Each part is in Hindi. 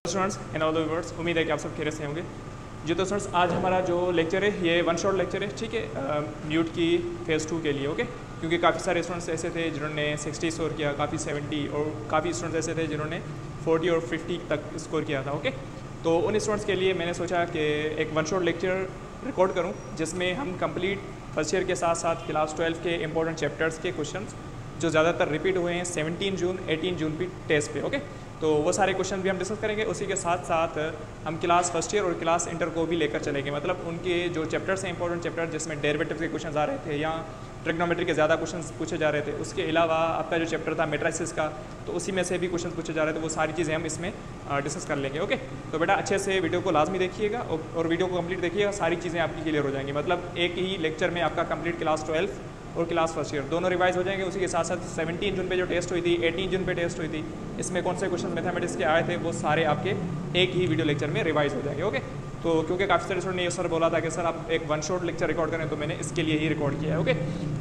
Students and all the viewers, उम्मीद है कि आप सब खैरियत से होंगे। जी तो स्टूडेंट्स, आज हमारा जो लेक्चर है ये वन शॉट लेक्चर है, ठीक है, न्यूट की फेज़ 2 के लिए। ओके, क्योंकि काफ़ी सारे स्टूडेंट्स ऐसे थे जिन्होंने 60 स्कोर किया, काफ़ी 70 और काफ़ी स्टूडेंट्स ऐसे थे जिन्होंने 40 और 50 तक स्कोर किया था। ओके, तो उन स्टूडेंट्स के लिए मैंने सोचा कि एक वन शॉट लेक्चर रिकॉर्ड करूँ जिसमें हम कंप्लीट फर्स्ट ईयर के साथ साथ क्लास 12 के इंपॉर्टेंट चैप्टर्स के क्वेश्चंस जो ज़्यादातर रिपीट हुए हैं 17 जून 18 जून पे टेस्ट पे। ओके, तो वो सारे क्वेश्चन भी हम डिस्कस करेंगे। उसी के साथ साथ हम क्लास फर्स्ट ईयर और क्लास इंटर को भी लेकर चलेंगे, मतलब उनके जो चैप्टर्स हैं इंपॉर्टेंट चैप्टर जिसमें डेरिवेटिव के क्वेश्चन आ रहे थे या ट्रिग्नोमेट्री के ज़्यादा क्वेश्चन पूछे जा रहे थे, उसके अलावा आपका जो चैप्टर था मैट्रिसेस का, तो उसी में से भी क्वेश्चन पूछे जा रहे थे। वो सारी चीज़ें हम इसमें डिस्कस कर लेंगे। ओके, तो बेटा अच्छे से वीडियो को लाजमी देखिएगा और वीडियो को कंप्लीट देखिएगा, सारी चीज़ें आपकी क्लियर हो जाएंगी। मतलब एक ही लेक्चर में आपका कंप्लीट क्लास 12 और क्लास फर्स्ट ईयर दोनों रिवाइज हो जाएंगे। उसी के साथ साथ 17 जून पे जो टेस्ट हुई थी, 18 जून पे टेस्ट हुई थी, इसमें कौन से क्वेश्चन मैथमेटिक्स के आए थे, वो सारे आपके एक ही वीडियो लेक्चर में रिवाइज हो जाएंगे। ओके, तो क्योंकि काफ़ी सारे स्टूडेंट ने ये सर बोला था कि सर आप एक वन शॉट लेक्चर रिकॉर्ड करें, तो मैंने इसके लिए ही रिकॉर्ड किया है। ओके,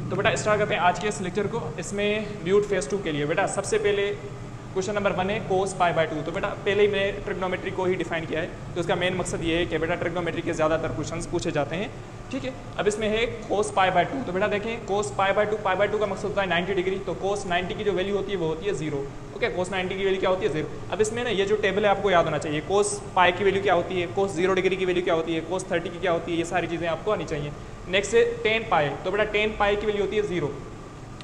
तो बेटा स्टार्ट करते हैं आज के इस लेक्चर को। इसमें न्यूट फेज़ 2 के लिए बेटा सबसे पहले क्वेश्चन नंबर 1 है कोस पाई बाय 2। तो बेटा पहले ही मैंने ट्रिग्नोमेट्री को ही डिफाइन किया है, तो उसका मेन मकसद ये है कि बेटा ट्रिग्नोमेट्री के ज़्यादातर क्वेश्चंस पूछे जाते हैं। ठीक है, अब इसमें है कोस पाई बाय 2। तो बेटा देखें, कोस पाई बाय 2 का मकसद होता है 90 डिग्री, तो कोस 90 की जो वैल्यू होती है वो होती है 0। ओके, कोस 90 की वैल्यू क्या होती है 0। अब इसमें ना ये जो टेबल है आपको याद होना चाहिए, कोस पाई की वैल्यू क्या होती है, कोस 0 डिग्री की वैल्यू क्या होती है, कोस 30 की क्या होती है, ये सारी चीज़ें आपको आनी चाहिए। नेक्स्ट है टेन पाई। तो बेटा टेन पाई की वैल्यू होती है 0।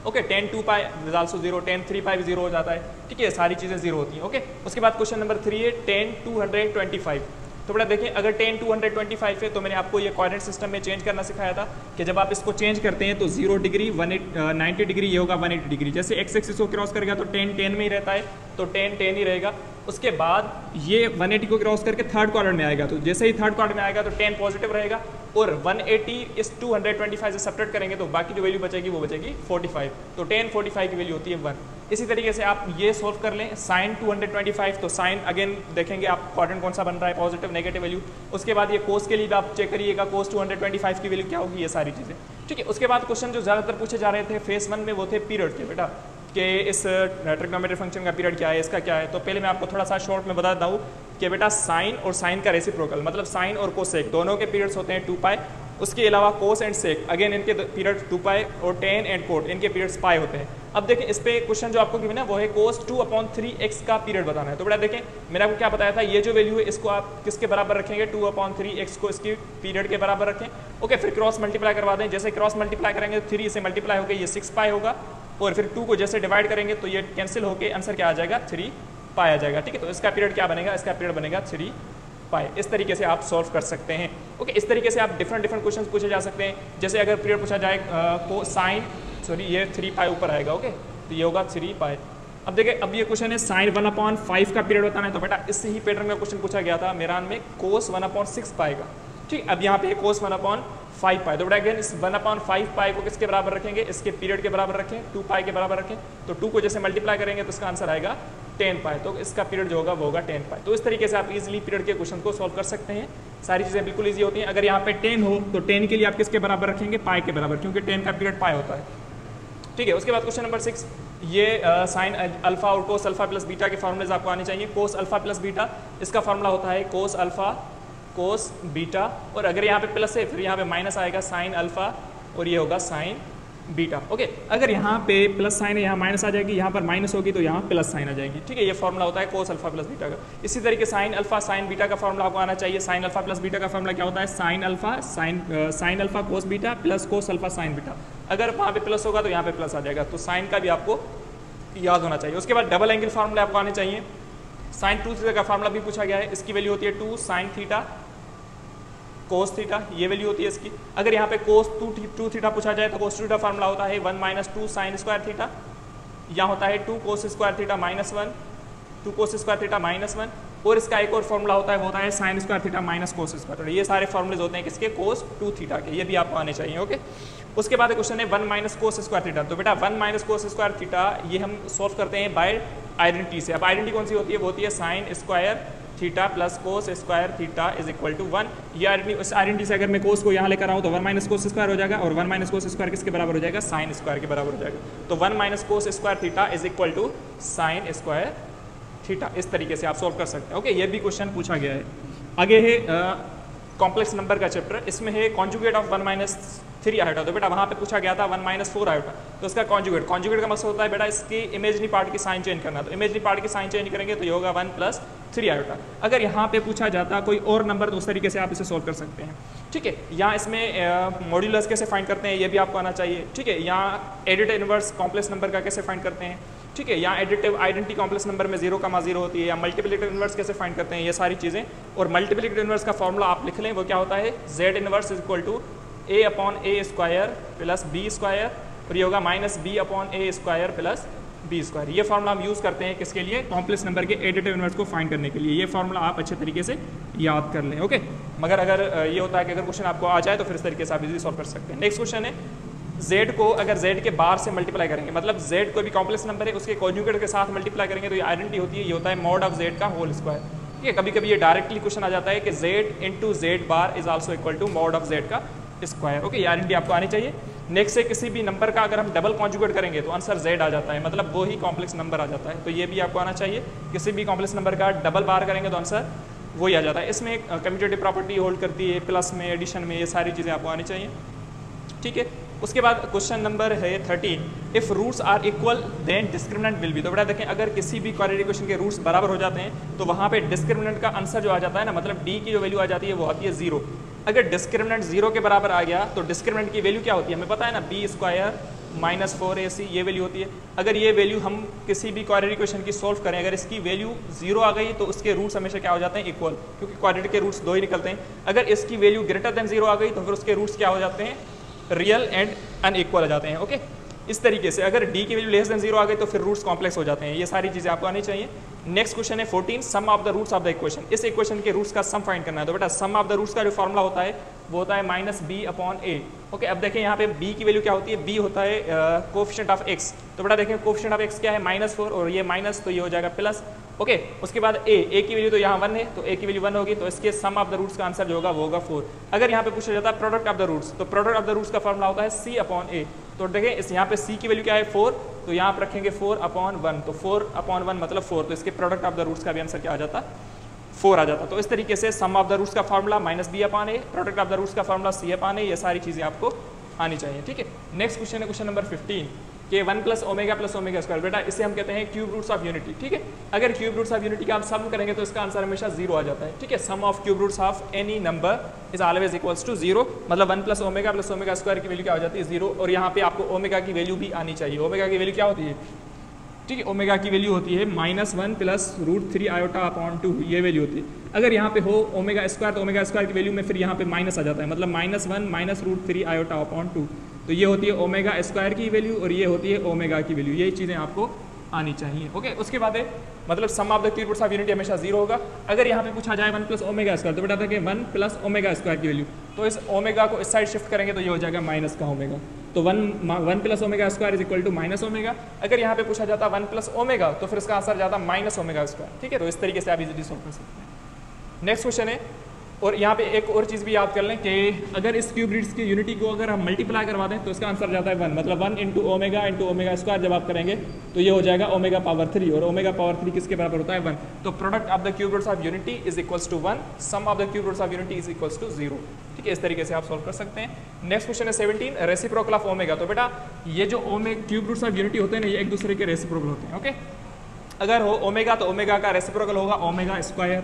Okay, ten 2 pi is also 0, ten 3 पाई भी 0 हो जाता है। ठीक है, सारी चीज़ें 0 होती हैं। ओके, उसके बाद क्वेश्चन नंबर 3 है टेन 225। तो बेटा देखिए, अगर टेन 225 है तो मैंने आपको ये कोऑर्डिनेट सिस्टम में चेंज करना सिखाया था कि जब आप इसको चेंज करते हैं तो 0 डिग्री 90 डिग्री, ये होगा 180 डिग्री। जैसे एक्स एक्सिस को क्रॉस करेगा तो टेन टेन में ही रहता है, तो टेन टेन ही रहेगा। उसके बाद ये 180 को क्रॉस करके थर्ड क्वाड्रेंट में आएगा, तो जैसे ही थर्ड क्वाड्रेंट में आएगा तो टेन पॉजिटिव रहेगा, और 180 इस 225 से सब्ट्रैक्ट करेंगे तो बाकी जो वैल्यू बचेगी वो बचेगी 45। तो टेन 45 की वैल्यू होती है 1। इसी तरीके से आप ये सोल्व कर लें साइन 225। तो साइन अगेन देखेंगे आप क्वाड्रेंट कौन सा बन रहा है, पॉजिटिव नेगेटिव वैल्यू। उसके बाद ये कोस के लिए भी आप चेक करिएगा, कोस 225 की वैल्यू क्या होगी, ये सारी चीज़ें। ठीक है, उसके बाद क्वेश्चन जो ज़्यादातर पूछे जा रहे थे फेज़ 1 में वो थे पीरियड के, बेटा कि इस ट्रिग्नोमेट्री फंक्शन का पीरियड क्या है, इसका क्या है। तो पहले मैं आपको थोड़ा सा शॉर्ट में बता देता हूँ कि बेटा साइन और साइन का रेसिप्रोकल, मतलब साइन और कोसेक दोनों के पीरियड्स होते हैं 2 पाई। उसके अलावा कोस एंड सेक अगेन इनके पीरियड 2 पाई, और टेन एंड कोट इनके पीरियड्स पाई होते हैं। अब देखें, इस पे क्वेश्चन जो आपको गिवन है वो है कोस 2/3x का पीरियड बताना है। तो बेटा देखें, मैंने आपको क्या बताया था, ये जो वैल्यू है इसको आप किसके बराबर रखेंगे, 2/3x को इसकी पीरियड के बराबर रखें। ओके, फिर क्रॉस मल्टीप्लाई करवा दें। जैसे क्रॉस मल्टीप्लाई करेंगे 3 से मल्टीप्लाई होकर ये 6 पाई होगा, और फिर 2 को जैसे डिवाइड करेंगे तो ये कैंसिल होकर आंसर क्या आ जाएगा, 3 पाई आ जाएगा। ठीक है, तो इसका पीरियड क्या बनेगा, इसका पीरियड बनेगा 3 पाई। इस तरीके से आप सॉल्व कर सकते हैं। ओके, इस तरीके से आप डिफरेंट क्वेश्चंस पूछे जा सकते हैं। जैसे अगर पीरियड पूछा जाए को साइन, सॉरी ये 3 पाई ऊपर आएगा। ओके, तो ये होगा 3 पाई। अब देखिए, अब ये क्वेश्चन है साइन 1/5 का पीरियड बताना है। तो बेटा इससे ही पैटर्न का क्वेश्चन पूछा गया था मेरान में कोस 1/6 पाई का। ठीक, अब यहाँ पे कोस 1/5 पाई। तो बेटा अगेन इस 1/5 पाई को किसके बराबर रखेंगे, इसके पीरियड के बराबर रखें, 2 पाई के बराबर रखें। तो 2 को जैसे मल्टीप्लाई करेंगे तो इसका आंसर आएगा 10 पाई। तो इसका पीरियड जो होगा वो होगा 10 पाई। तो इस तरीके से आप इजीली पीरियड के क्वेश्चन को सॉल्व कर सकते हैं। सारी चीज़ें बिल्कुल ईजी होती हैं। अगर यहाँ पे 10 हो तो 10 के लिए आप किसके बराबर रखेंगे, पाई के बराबर, क्योंकि 10 का पीरियड पाई होता है। ठीक है, उसके बाद क्वेश्चन नंबर 6, ये साइन अल्फा और कोस अल्फा प्लस बीटा के फॉर्मूलेज आपको आने चाहिए। कोस अल्फा प्लस बीटा, इसका फॉर्मूला होता है कोस अल्फा कोस बीटा, और अगर यहाँ पे प्लस है फिर यहाँ पे माइनस आएगा साइन अल्फा, और ये होगा साइन बीटा। ओके, अगर यहाँ पे प्लस साइन है यहाँ माइनस आ जाएगी, यहाँ पर माइनस होगी तो यहाँ प्लस साइन आ जाएगी। ठीक है, ये फॉर्मूला होता है कोस अल्फा प्लस बीटा का। इसी तरीके साइन अल्फा साइन बीटा का फॉर्मूला आपको आना चाहिए। साइन अल्फा प्लस बीटा का फॉर्मूला क्या होता है, sine alpha sine alpha cos beta plus cos alpha sign beta. अगर वहाँ पे प्लस होगा तो यहाँ पे प्लस आ जाएगा, तो साइन का भी आपको याद होना चाहिए। उसके बाद डबल एंगल फार्मूला आपको आने चाहिए। साइन 2 थीटा का फार्मूला भी पूछा गया है, इसकी वैल्यू होती है 2 साइन थीटा कोस थीटा, ये वैल्यू होती है इसकी। अगर यहाँ पे कोस 2 थीटा पूछा जाए तो कोस 2 थीटा फार्मूला होता है 1 - 2 साइन स्क्वायर थीटा, यहाँ होता है 2 कोस स्क्वायर थीटा -1, 2 कोस स्क्वायर थीटा -1, और इसका एक और फॉर्मूला होता है वो होता है sine square theta minus cos square. ये सारे फॉर्मूलेज होते हैं किसके, कोस 2 थीटा के, ये भी आपको आने चाहिए। ओके, उसके बाद क्वेश्चन है 1 - कोस स्क्वायर थीटा। तो बेटा 1 - कोस स्क्वायर थीटा ये हम सॉल्व करते हैं बाय आइडेंटिटी से। अब आइडेंटिटी कौन सी होती है, वो होती है sine square theta plus cos square theta is equal to 1। ये आइडेंटिटी से अगर मैं कोस को यहाँ लेकर आऊँ तो 1 - कोस स्क्वायर हो जाएगा, और 1 - कोस स्क्वायर किसके बराबर हो जाएगा, साइन स्क्वायर के बराबर हो जाएगा। तो 1 - cos square theta is equal to sine square theta. इस तरीके से आप सॉल्व कर सकते हैं। ओके, ये भी क्वेश्चन पूछा गया है। आगे है कॉम्प्लेक्स नंबर का चैप्टर, इसमें है कॉन्जुगेट ऑफ 1 - 3 आयोटा। तो बेटा वहाँ पे पूछा गया था 1 - 4 आयोटा, तो इसका कॉन्जुगेट का मकसद होता है बेटा इसकी इमेजरी पार्ट की साइन चेंज करना। तो इमेजरी पार्ट की साइन चेंज करेंगे तो ये होगा 1 + 3 आयोटा। अगर यहाँ पे पूछा जाता कोई और नंबर तो उस तरीके से आप इसे सॉल्व कर सकते हैं। ठीक है, यहाँ इसमें मॉड्यूलस कैसे फाइंड करते हैं ये भी आपको आना चाहिए। ठीक है, यहाँ एडिटिव इनवर्स कॉम्प्लेक्स नंबर का कैसे फाइंड करते हैं। ठीक है, यहाँ एडिटिव आइडेंटिटी कॉम्प्लेक्स नंबर में 0,0 होती है, या मल्टीप्लिकेटिव इनवर्स कैसे फाइंड करते हैं, ये सारी चीज़ें। और मल्टीप्लिकेटिव इनवर्स का फॉर्मूला आप लिख लें, वो क्या होता है, Z इनवर्स = A/A² + B² और ये होगा -B/A² + B²। ये फार्मूला हम यूज़ करते हैं किसके लिए, कॉम्प्लेक्स नंबर के एडिटिव इनवर्स को फाइंड करने के लिए। ये फार्मूला आप अच्छे तरीके से याद कर लें। ओके, मगर अगर ये होता है कि अगर क्वेश्चन आपको आ जाए तो फिर इस तरीके से आप इजीली सॉल्व कर सकते हैं। नेक्स्ट क्वेश्चन है, Z को अगर Z के बार से मल्टीप्लाई करेंगे, मतलब Z कोई भी कॉम्प्लेक्स नंबर है उसके कॉन्जुगेट के साथ मल्टीप्लाई करेंगे तो ये आइडेंटिटी होती है, ये होता है mod ऑफ Z का होल स्क्वायर। ठीक है, कभी कभी ये डायरेक्टली क्वेश्चन आ जाता है कि Z × Z bar is also equal to mod of Z का स्क्वायर। ओके, ये आइडेंटिटी आपको आनी चाहिए। नेक्स्ट से किसी भी नंबर का अगर हम डबल कॉन्जुगेट करेंगे तो आंसर Z आ जाता है, मतलब वो ही कॉम्प्लेक्स नंबर आ जाता है। तो ये भी आपको आना चाहिए, किसी भी कॉम्प्लेक्स नंबर का डबल बार करेंगे तो आंसर वही आ जाता है। इसमें एक कम्यूटेटिव प्रॉपर्टी होल्ड करती है, प्लस में, एडिशन में, ये सारी चीज़ें आपको आनी चाहिए। ठीक है, उसके बाद क्वेश्चन नंबर है 13, if roots are equal then discriminant will be. तो बेटा देखें, अगर किसी भी क्वाड्रेटिक इक्वेशन के रूट्स बराबर हो जाते हैं तो वहाँ पे डिस्क्रिमिनेंट का आंसर जो आ जाता है ना, मतलब डी की जो वैल्यू आ जाती है वो आती है 0। अगर डिस्क्रिमिनेंट 0 के बराबर आ गया तो डिस्क्रिमिनेंट की वैल्यू क्या होती है हमें पता है ना, B² - 4AC ये वैल्यू होती है। अगर ये वैल्यू हम किसी भी क्वाड्रेटिक इक्वेशन की सॉल्व करें, अगर इसकी वैल्यू 0 आ गई तो उसके रूट्स हमेशा क्या हो जाते हैं, इक्वल, क्योंकि क्वाड्रेटिक के रूट्स 2 ही निकलते हैं। अगर इसकी वैल्यू >0 आ गई तो फिर उसके रूट्स क्या हो जाते हैं, रियल एंड अनइक्वल आ जाते हैं। ओके, इस तरीके से अगर डी की वैल्यू <0 आ गई तो फिर रूट्स कॉम्प्लेक्स हो जाते हैं। ये सारी चीज़ें आपको आनी चाहिए। नेक्स्ट क्वेश्चन है 14, sum of the roots of the equation. इस इक्वेशन के रूट्स का सम फाइंड करना है। तो बेटा सम ऑफ द रूट्स का जो फॉर्मूला होता है वो होता है -B/A। ओके, अब देखें यहाँ पे b की वैल्यू क्या होती है, b होता है कोएफिशिएंट ऑफ x। तो बेटा देखें कोएफिशिएंट ऑफ x क्या है, -4 और ये माइनस, तो ये हो जाएगा प्लस। ओके, उसके बाद a की वैल्यू तो यहाँ 1 है, तो a की वैल्यू 1 होगी, तो इसके सम ऑफ द रूट्स का आंसर जो होगा वो होगा 4। अगर यहाँ पे पूछा जाता है प्रोडक्ट ऑफ द रूट्स, तो प्रोडक्ट ऑफ द रूट्स का फॉर्मूला होता है C/A। तो देखें इस यहाँ पे c की वैल्यू क्या है 4, तो यहाँ पर रखेंगे 4/1, तो 4/1 मतलब 4, तो इसके प्रोडक्ट ऑफ द रूट्स का भी आंसर क्या आ जाता, 4 आ जाता। तो इस तरीके से सम ऑफ द रूट्स का formula -B/A, product of the roots का फॉर्मूला C/A, ये सारी चीज़ें आपको आनी चाहिए। ठीक है, नेक्स्ट क्वेश्चन है क्वेश्चन नंबर 15 कि 1 + ω + ω²। बेटा इसे हम कहते हैं क्यूब रूट्स ऑफ यूनिटी। ठीक है, अगर क्यूब रूट्स ऑफ यूनिटी का आप सम करेंगे तो इसका आंसर हमेशा 0 आ जाता है। ठीक है, sum of cube roots of any number is always equals to 0, मतलब 1 + ω + ω² की वैल्यू क्या हो जाती है 0। और यहाँ पे आपको ओमेगा की वैल्यू भी आनी चाहिए। ओमेगा की वैल्यू क्या होती है, ठीक है, ओमेगा की वैल्यू होती है -1 + √3 आयोटा/2, ये वैल्यू होती है। अगर यहाँ पे हो ω² तो ω² की वैल्यू में फिर यहाँ पे माइनस आ जाता है, मतलब -1 - √3 आयोटा/2, तो ये होती है ω² की वैल्यू और ये होती है ओमेगा की वैल्यू। यही चीज़ें आपको आनी चाहिए। ओके, उसके बाद है मतलब sum of the cube roots of unity हमेशा 0 होगा। अगर यहाँ पे पूछा जाए 1 + ω², तो बेटा था कि 1 + ω² की वैल्यू, तो इस ओमेगा को इस साइड शिफ्ट करेंगे तो ये हो जाएगा माइनस का ओमेगा, तो 1 + ω² = -ω। अगर यहाँ पे पूछा जाता 1 + ω तो फिर इसका आंसर जाता -ω²। ठीक है, तो इस तरीके से आप इजीली सॉल्व कर सकते हैं। नेक्स्ट क्वेश्चन है, और यहाँ पे एक और चीज़ भी याद कर लें कि अगर इस क्यूब रूट्स की यूनिटी को अगर हम मल्टीप्लाई करवा दें तो इसका आंसर जाता है 1, मतलब 1 × ω × ω² जब आप करेंगे तो ये हो जाएगा ω⁻3, और ω⁻3 किसके बराबर होता है 1। तो product of the cube roots of unity is equals to 1, sum of the cube roots of unity is equals to 0। ठीक है, इस तरीके से आप सॉल्व कर सकते हैं। नेक्स्ट क्वेश्चन है 17, रेसिप्रोकल ऑफ ओमेगा। तो बेटा ये जो क्यूब रूट्स ऑफ यूनिटी होते हैं ना, ये एक दूसरे के रेसिप्रोकल होते हैं। ओके, अगर हो ओमेगा तो ओमेगा का रेसिप्रोकल होगा ω²।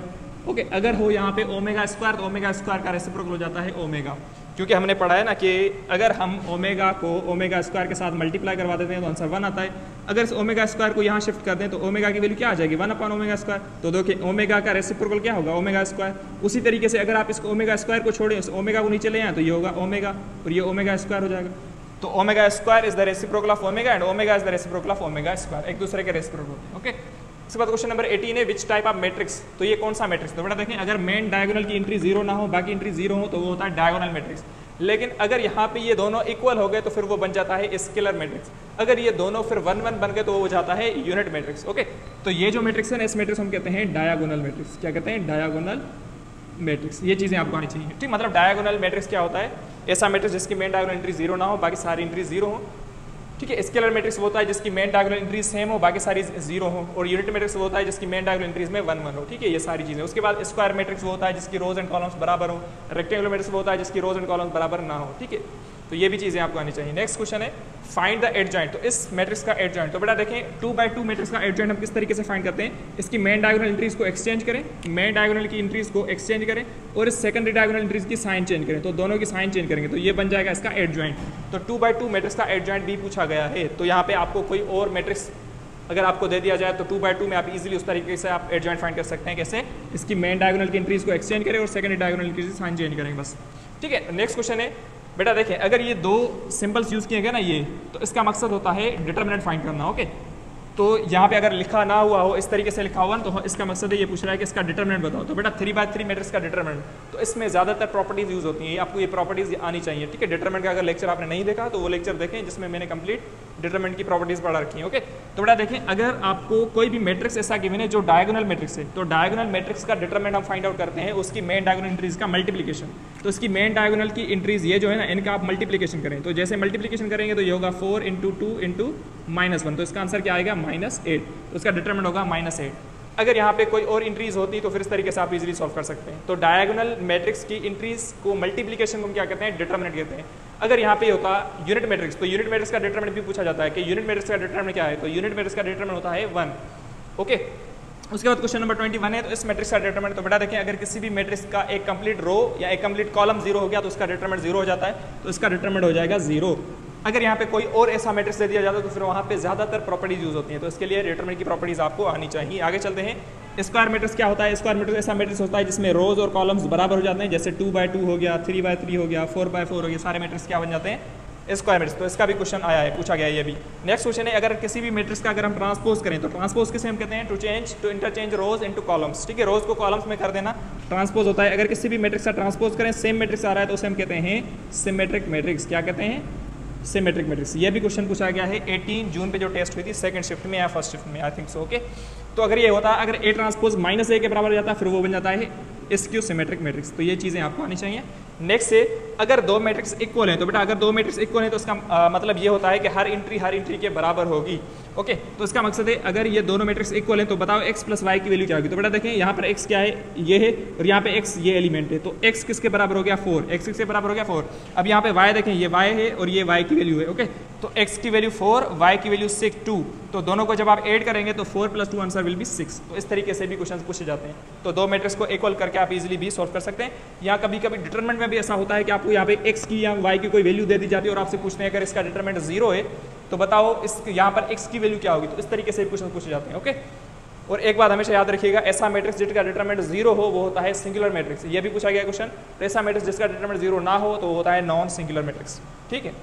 ओके, अगर हो यहाँ पे ω² तो ω² का रेसिप्रोकल हो जाता है ओमेगा, क्योंकि हमने पढ़ा है ना कि अगर हम ओमेगा को ω² के साथ मल्टीप्लाई करवा देते हैं तो आंसर 1 आता है। अगर इस ω² को यहाँ शिफ्ट कर दें तो ओमेगा की वैल्यू क्या आ जाएगी 1/ω²। तो देखिए ओमेगा का रेसिप्रोकल क्या होगा ω²। उसी तरीके से अगर आप इस ω² को छोड़ें, इस ओमेगा को नीचे ले आए तो ये होगा ओमेगा और ये ω² हो जाएगा। तो ω² is the reciprocal of omega and omega is the reciprocal of ω², एक दूसरे के रेसिप्रोकल। ओके, इसके बाद क्वेश्चन नंबर 18 है विच टाइप ऑफ मैट्रिक्स। तो ये कौन सा मैट्रिक्स, तो बेटा देखें अगर मेन डायगोनल की एंट्री 0 ना हो, बाकी एंट्री 0 हो तो वो होता है डायगोनल मैट्रिक्स। लेकिन अगर यहाँ पे ये दोनों इक्वल हो गए तो फिर वो बन जाता है स्केलर मैट्रिक्स। अगर ये दोनों फिर 1 1 बन गए तो वो हो जाता है यूनिट मैट्रिक्स। ओके, तो ये जो मैट्रिक्स है ना, इस मैट्रिक्स हम कहते हैं डायगोनल मैट्रिक्स। क्या कहते हैं, डायगोनल मैट्रिक्स। ये चीज़ें आपको आनी चाहिए। ठीक, मतलब डायगोनल मैट्रिक्स क्या होता है, ऐसा मैट्रिक्स जिसकी मेन डायगोनल एंट्री 0 ना हो, बाकी सारी एंट्री 0 हो। ठीक है। स्केलर मैट्रिक्स वो होता है जिसकी मेन डायगोनल एंट्रीज सेम हो, बाकी सारी जीरो हो, और यूनिट मैट्रिक्स वो होता है जिसकी मेन डायगोनल एंट्रीज में 1 1 हो, ठीक है। ये सारी चीज़ें। उसके बाद स्क्वायर मैट्रिक्स वो होता है जिसकी रोज एंड कॉलम्स बराबर हो, रेक्टेंगुलर मैट्रिक्स वो होता है जिसकी रोज एंड कॉलम्स बराबर ना हो, ठीक है। तो ये भी चीज़ें आपको आनी चाहिए। नेक्स्ट क्वेश्चन है फाइंड द एडजॉइंट। तो इस मैट्रिक्स का एडजॉइंट, तो बेटा देखें 2/2 मैट्रिक्स का एडजॉइंट हम किस तरीके से फाइंड करते हैं। इसकी मेन डायगोनल एंट्रीज को एक्सचेंज करें, मेन डायगोनल की एंट्रीज को एक्सचेंज करें और इस सेकेंडरी डायगोनल एंट्रीज की साइन चेंज करें, तो दोनों की साइन चेंज करेंगे तो ये बन जाएगा इसका एडजॉइंट। तो 2/2 मैट्रिक्स का एडजॉइंट भी पूछा गया है। तो यहाँ पे आपको कोई और मैट्रिक्स अगर आपको दे दिया जाए तो 2/2 में आप इजीली उस तरीके से आप एडजॉइंट फाइंड कर सकते हैं। कैसे? इसकी मेन डायगोनल की एंट्रीज को एक्सचेंज करें और सेकेंडरी डायगोनल एंट्रीज की साइन चेंज करेंगे बस, ठीक है। नेक्स्ट क्वेश्चन है बेटा देखें अगर ये दो सिंबल्स यूज़ किए गए ना ये, तो इसका मकसद होता है डिटरमिनेंट फाइंड करना, ओके। तो यहाँ पे अगर लिखा ना हुआ हो, इस तरीके से लिखा हुआ ना, तो इसका मकसद है ये पूछ रहा है कि इसका डिटरमिनेंट बताओ। तो बेटा 3/3 मैट्रिक्स का डिटरमिनेंट, तो इसमें ज़्यादातर प्रॉपर्टीज़ यूज़ होती हैं, आपको ये प्रॉपर्टीज़ आनी चाहिए, ठीक है। डिटरमिनेंट का अगर लेक्चर आपने नहीं देखा तो वो लेक्चर देखें जिसमें मैंने कंप्लीट डिटरमिनेंट की प्रॉपर्टीज़ पढ़ा रखी है, ओके। तो बेटा देखें अगर आपको कोई भी मैट्रिक्स ऐसा गिवन है जो डायगोनल मैट्रिक्स है, तो डायगोनल मैट्रिक्स का डिटरमिनेंट हम फाइंड आउट करते हैं उसकी मेन डायगोनल एंट्रीज का मल्टीप्लिकेशन। तो इसकी मेन डायगोनल की एंट्रीज ये जो है ना, इनका आप मल्टीप्लिकेशन करें, तो जैसे मल्टीप्लिकेशन करेंगे तो ये होगा 4 × 2 × -1, तो इसका आंसर क्या आएगा -8, तो इसका डिटरमिनेंट होगा -8। अगर यहाँ पे कोई और इंट्रीज होती तो फिर इस तरीके से आप इजीली सॉल्व कर सकते हैं। तो डायगोनल मैट्रिक्स की इंट्रीज को मल्टीप्लिकेशन को क्या कहते हैं? डिटरमिनेंट कहते हैं। अगर यहाँ पे होता यूनिट मैट्रिक्स, तो यूनिट मैट्रिक्स का डिटरमिनेंट भी पूछा जाता है कि यूनिट मैट्रिक्स का डिटरमिनेंट क्या है, तो यूनिट मैट्रिक्स का डिटरमिनेंट होता है 1, ओके। उसके बाद क्वेश्चन नंबर 21 है, तो इस मैट्रिक्स का डिटरमिनेंट, तो बेटा देखें अगर किसी भी मैट्रिक्स का एक कंप्लीट रो या एक कंप्लीट कॉलम 0 हो गया तो उसका डिटरमिनेंट 0 हो जाता है, तो इसका डिटरमिनेंट हो जाएगा 0। अगर यहाँ पे कोई और ऐसा मैट्रिक्स दे दिया जाता है तो फिर वहाँ पे ज़्यादातर प्रॉपर्टीज यूज होती हैं, तो इसके लिए डिटरमिनेंट की प्रॉपर्टीज आपको आनी चाहिए। आगे चलते हैं। स्क्वायर मैट्रिक्स क्या होता है? स्क्वायर मैट्रिक्स ऐसा मैट्रिक्स होता है जिसमें रोज और कॉलम्स बराबर हो जाते हैं, जैसे 2/2 हो गया, 3/3 हो गया, 4/4 हो गया, सारे मैट्रिक्स क्या बन जाते हैं? Square matrix. तो इसका भी क्वेश्चन आया है, पूछा गया है ये भी। नेक्स्ट क्वेश्चन है अगर किसी भी मैट्रिक्स का अगर हम ट्रांसपोज करें, तो ट्रांसपोज किसे हम कहते हैं? To interchange rows into columns, ठीक है। रोज को कॉलम्स में कर देना ट्रांसपोज होता है। अगर किसी भी मैट्रिक्स का ट्रांसपोज करें, सेम मैट्रिक्स आ रहा है तो उसे हम कहते हैं सिमेट्रिक मैट्रिक्स। क्या कहते हैं? Symmetric matrix. ये भी क्वेश्चन पूछा गया है 18 जून पे जो टेस्ट हुई थी, सेकंड शिफ्ट में या फर्स्ट शिफ्ट में, आई थिंक सो, ओके। तो अगर ये होता अगर A ट्रांसपोज -A के बराबर हो जाता फिर वो बन जाता है SQ सिमेट्रिक मैट्रिक्स। तो ये चीज़ें आपको आनी चाहिए। नेक्स्ट से अगर दो मैट्रिक्स इक्वल हैं, तो बेटा अगर दो मैट्रिक्स इक्वल हैं तो इसका मतलब ये होता है कि हर एंट्री के बराबर होगी, ओके। तो इसका मकसद है अगर ये दोनों मैट्रिक्स इक्वल हैं तो बताओ x + y की वैल्यू क्या होगी। तो बेटा देखें यहाँ पर x क्या है? ये है, और यहाँ पे x ये एलिमेंट है, तो x किसके बराबर हो गया? 4। x किसके बराबर हो गया? 4। अब यहाँ पे y देखें, ये y है और ये y की वैल्यू है, ओके। तो x की वैल्यू 4, y की वैल्यू 6 2, तो दोनों को जब आप ऐड करेंगे तो 4 + 2 आंसर विल बी 6। तो इस तरीके से भी क्वेश्चन पूछे जाते हैं। तो दो मैट्रिक्स को इक्वल करके आप इजीली भी सॉल्व कर सकते हैं। यहाँ कभी कभी डिटरमिनेंट में भी ऐसा होता है कि आपको यहाँ पे x की या y की कोई वैल्यू दे दी जाती है और आपसे पूछते हैं अगर इसका डिटरमिनेंट 0 है तो बताओ इस यहाँ पर x की वैल्यू क्या होगी। तो इस तरीके से क्वेश्चन पूछे जाते हैं, ओके। और एक बात हमेशा याद रखिएगा, ऐसा मैट्रिक्स जिसका डिटरमिनेंट 0 हो वो होता है सिंगुलर मैट्रिक्स। ये भी पूछा गया क्वेश्चन। तो ऐसा मैट्रिक्स जिसका डिटरमिनेंट 0 ना हो तो वो होता है नॉन सिंगुलर मैट्रिक्स, ठीक है।